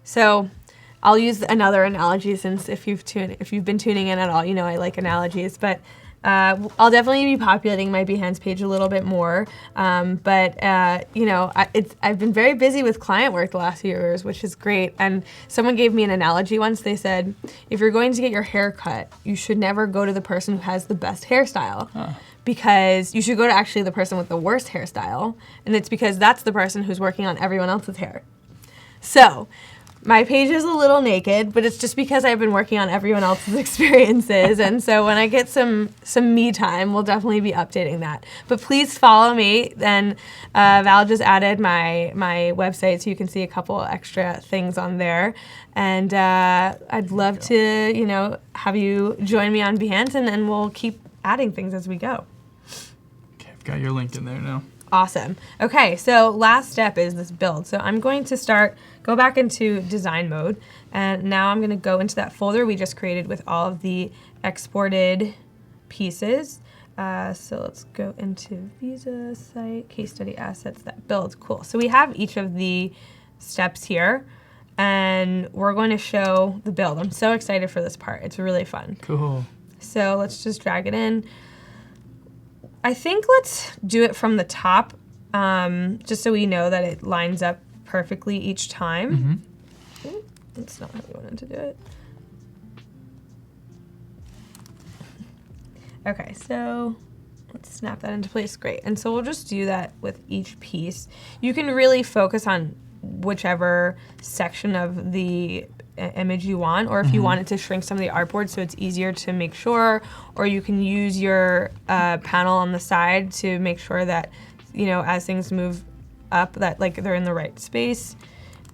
So I'll use another analogy, since if you've been tuning in at all, I like analogies. But I'll definitely be populating my Behance page a little bit more, but I've been very busy with client work the last few years, which is great. And someone gave me an analogy once. They said, if you're going to get your hair cut, you should never go to the person who has the best hairstyle, because you should go to actually the person with the worst hairstyle, and it's because that's the person who's working on everyone else's hair. So my page is a little naked, but it's just because I've been working on everyone else's experiences. And so when I get some me time, we'll definitely be updating that. But please follow me. Then Val just added my website, so you can see a couple extra things on there. And I'd love to, have you join me on Behance, and we'll keep adding things as we go. Okay, I've got your link in there now. Awesome. Okay, so last step is this build. So I'm going to go back into design mode, and now I'm going to go into that folder we just created with all of the exported pieces. So let's go into Visa, Site, Case Study Assets, that build. Cool. So we have each of the steps here, and we're going to show the build. I'm so excited for this part. It's really fun. Cool. So let's just drag it in. I think let's do it from the top, just so we know that it lines up perfectly each time. That's not how we wanted to do it. Okay, so let's snap that into place. Great. And so we'll just do that with each piece. You can really focus on whichever section of the image you want, or if you wanted to shrink some of the artboard so it's easier to make sure, or you can use your panel on the side to make sure that, as things move up, that they're in the right space,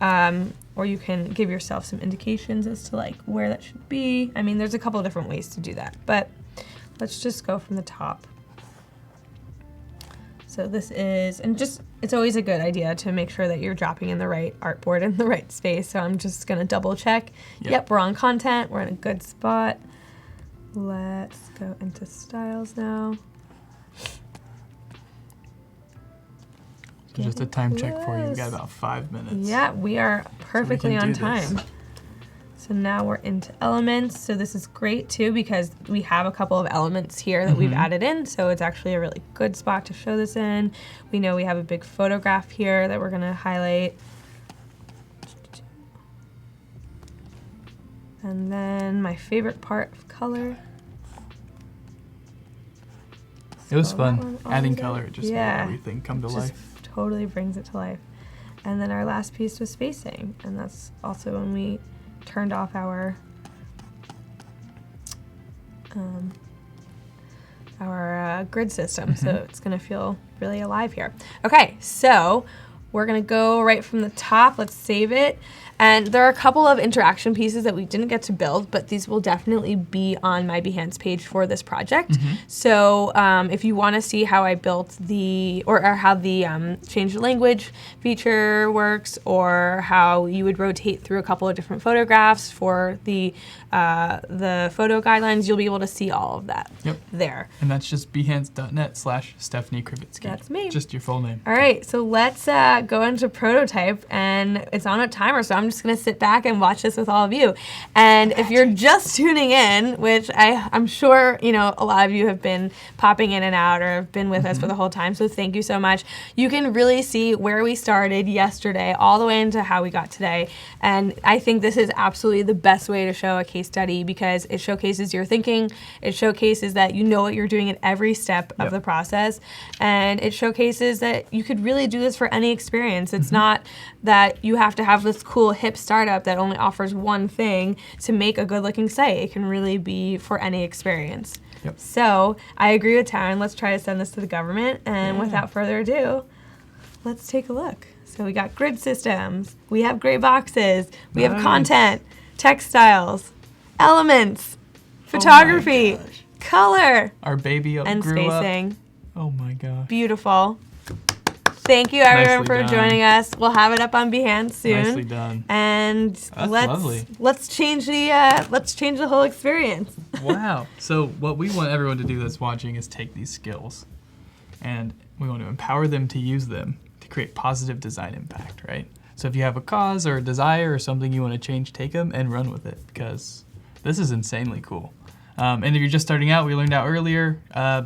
or you can give yourself some indications as to where that should be. I mean, there's a couple of different ways to do that, but let's just go from the top. So this is, it's always a good idea to make sure that you're dropping in the right artboard in the right space. So I'm just gonna double check. Yep, we're on content, we're in a good spot. Let's go into styles now. So just a time check for you. We've got about 5 minutes. Yeah, we are perfectly on time. This. So now we're into elements. So this is great too, because we have a couple of elements here that we've added in. So it's actually a really good spot to show this in. We know we have a big photograph here that we're gonna highlight. And then my favorite part of color. It was fill that fun. one Adding all color, in. it just made everything come to Just life. totally brings it to life. And then our last piece was spacing, and that's also when we turned off our grid system, so it's gonna feel really alive here. Okay, so we're gonna go right from the top. Let's save it. And there are a couple of interaction pieces that we didn't get to build, but these will definitely be on my Behance page for this project. So if you want to see how I built or how the change the language feature works, or how you would rotate through a couple of different photographs for the photo guidelines, you'll be able to see all of that there. And that's just behance.net/Stephanie Krivitzky. That's me. Just your full name. All right, so let's go into prototype, and it's on a timer, so I'm just gonna sit back and watch this with all of you. And if you're just tuning in, which I'm sure a lot of you have been popping in and out or have been with us for the whole time, so thank you so much. You can really see where we started yesterday all the way into how we got today. And I think this is absolutely the best way to show a case study, because it showcases your thinking, it showcases that you know what you're doing at every step of the process, and it showcases that you could really do this for any experience. It's not that you have to have this cool hip startup that only offers one thing to make a good looking site. It can really be for any experience. So I agree with Taryn. Let's try to send this to the government, and without further ado, let's take a look. So we got grid systems, we have gray boxes, we have content, textiles, elements, photography, color, our baby and grew spacing. Up. Oh my gosh. Beautiful. Thank you everyone for joining us. We'll have it up on Behance soon. Nicely done. And lovely. let's change the whole experience. Wow. So what we want everyone to do that's watching is take these skills, and we want to empower them to use them to create positive design impact, right? So if you have a cause or a desire or something you want to change, take them and run with it, because this is insanely cool. And if you're just starting out, we learned out earlier,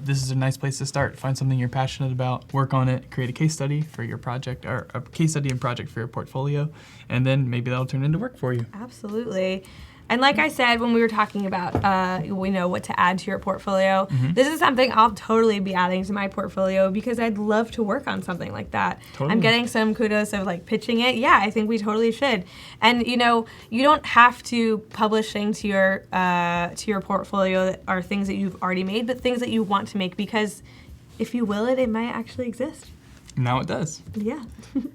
this is a nice place to start. Find something you're passionate about, work on it, create a case study for your project, or a case study and project for your portfolio, and then maybe that'll turn into work for you. Absolutely. And like I said, when we were talking about what to add to your portfolio, this is something I'll totally be adding to my portfolio, because I'd love to work on something like that. Totally. I'm getting some kudos of pitching it. Yeah, I think we totally should. And you don't have to publish things to your portfolio that are things that you've already made, but things that you want to make, because if you will it might actually exist. Now it does. Yeah.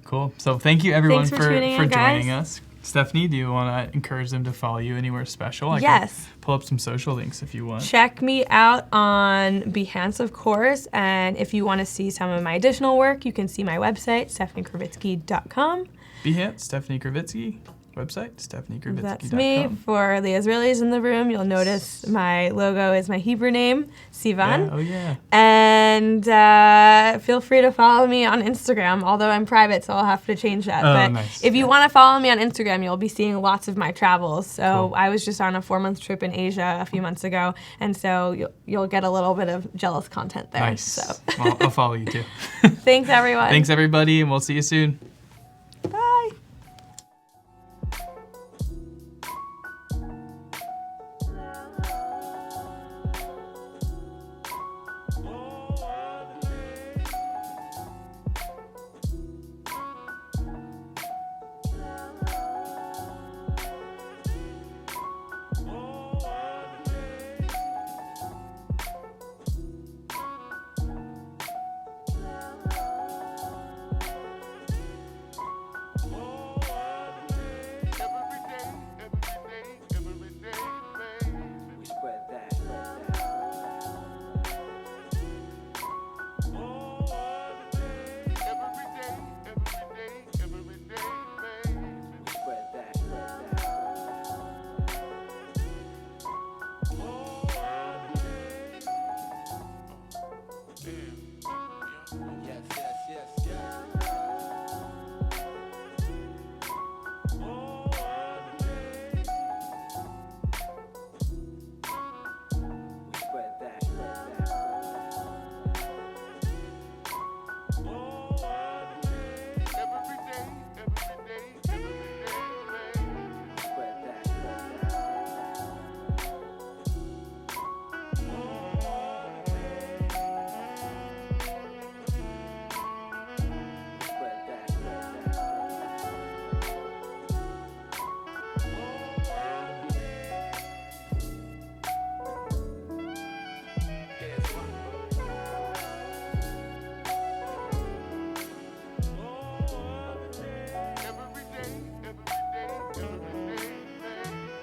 Cool. So thank you everyone Thanks for joining us. Stephanie, do you want to encourage them to follow you anywhere special? I can pull up some social links if you want. Check me out on Behance, of course, and if you want to see some of my additional work, you can see my website, stephaniekrivitzky.com. Behance, Stephanie Krivitzky. Website, stephaniekrivitzky.com. That's me. For the Israelis in the room, you'll notice my logo is my Hebrew name, Sivan. Yeah, oh yeah. And feel free to follow me on Instagram, although I'm private, so I'll have to change that. Oh, but nice. if you want to follow me on Instagram, you'll be seeing lots of my travels. So cool. I was just on a 4-month trip in Asia a few months ago, and so you'll get a little bit of jealous content there. Nice. So. Well, I'll follow you too. Thanks, everyone. Thanks, everybody, and we'll see you soon.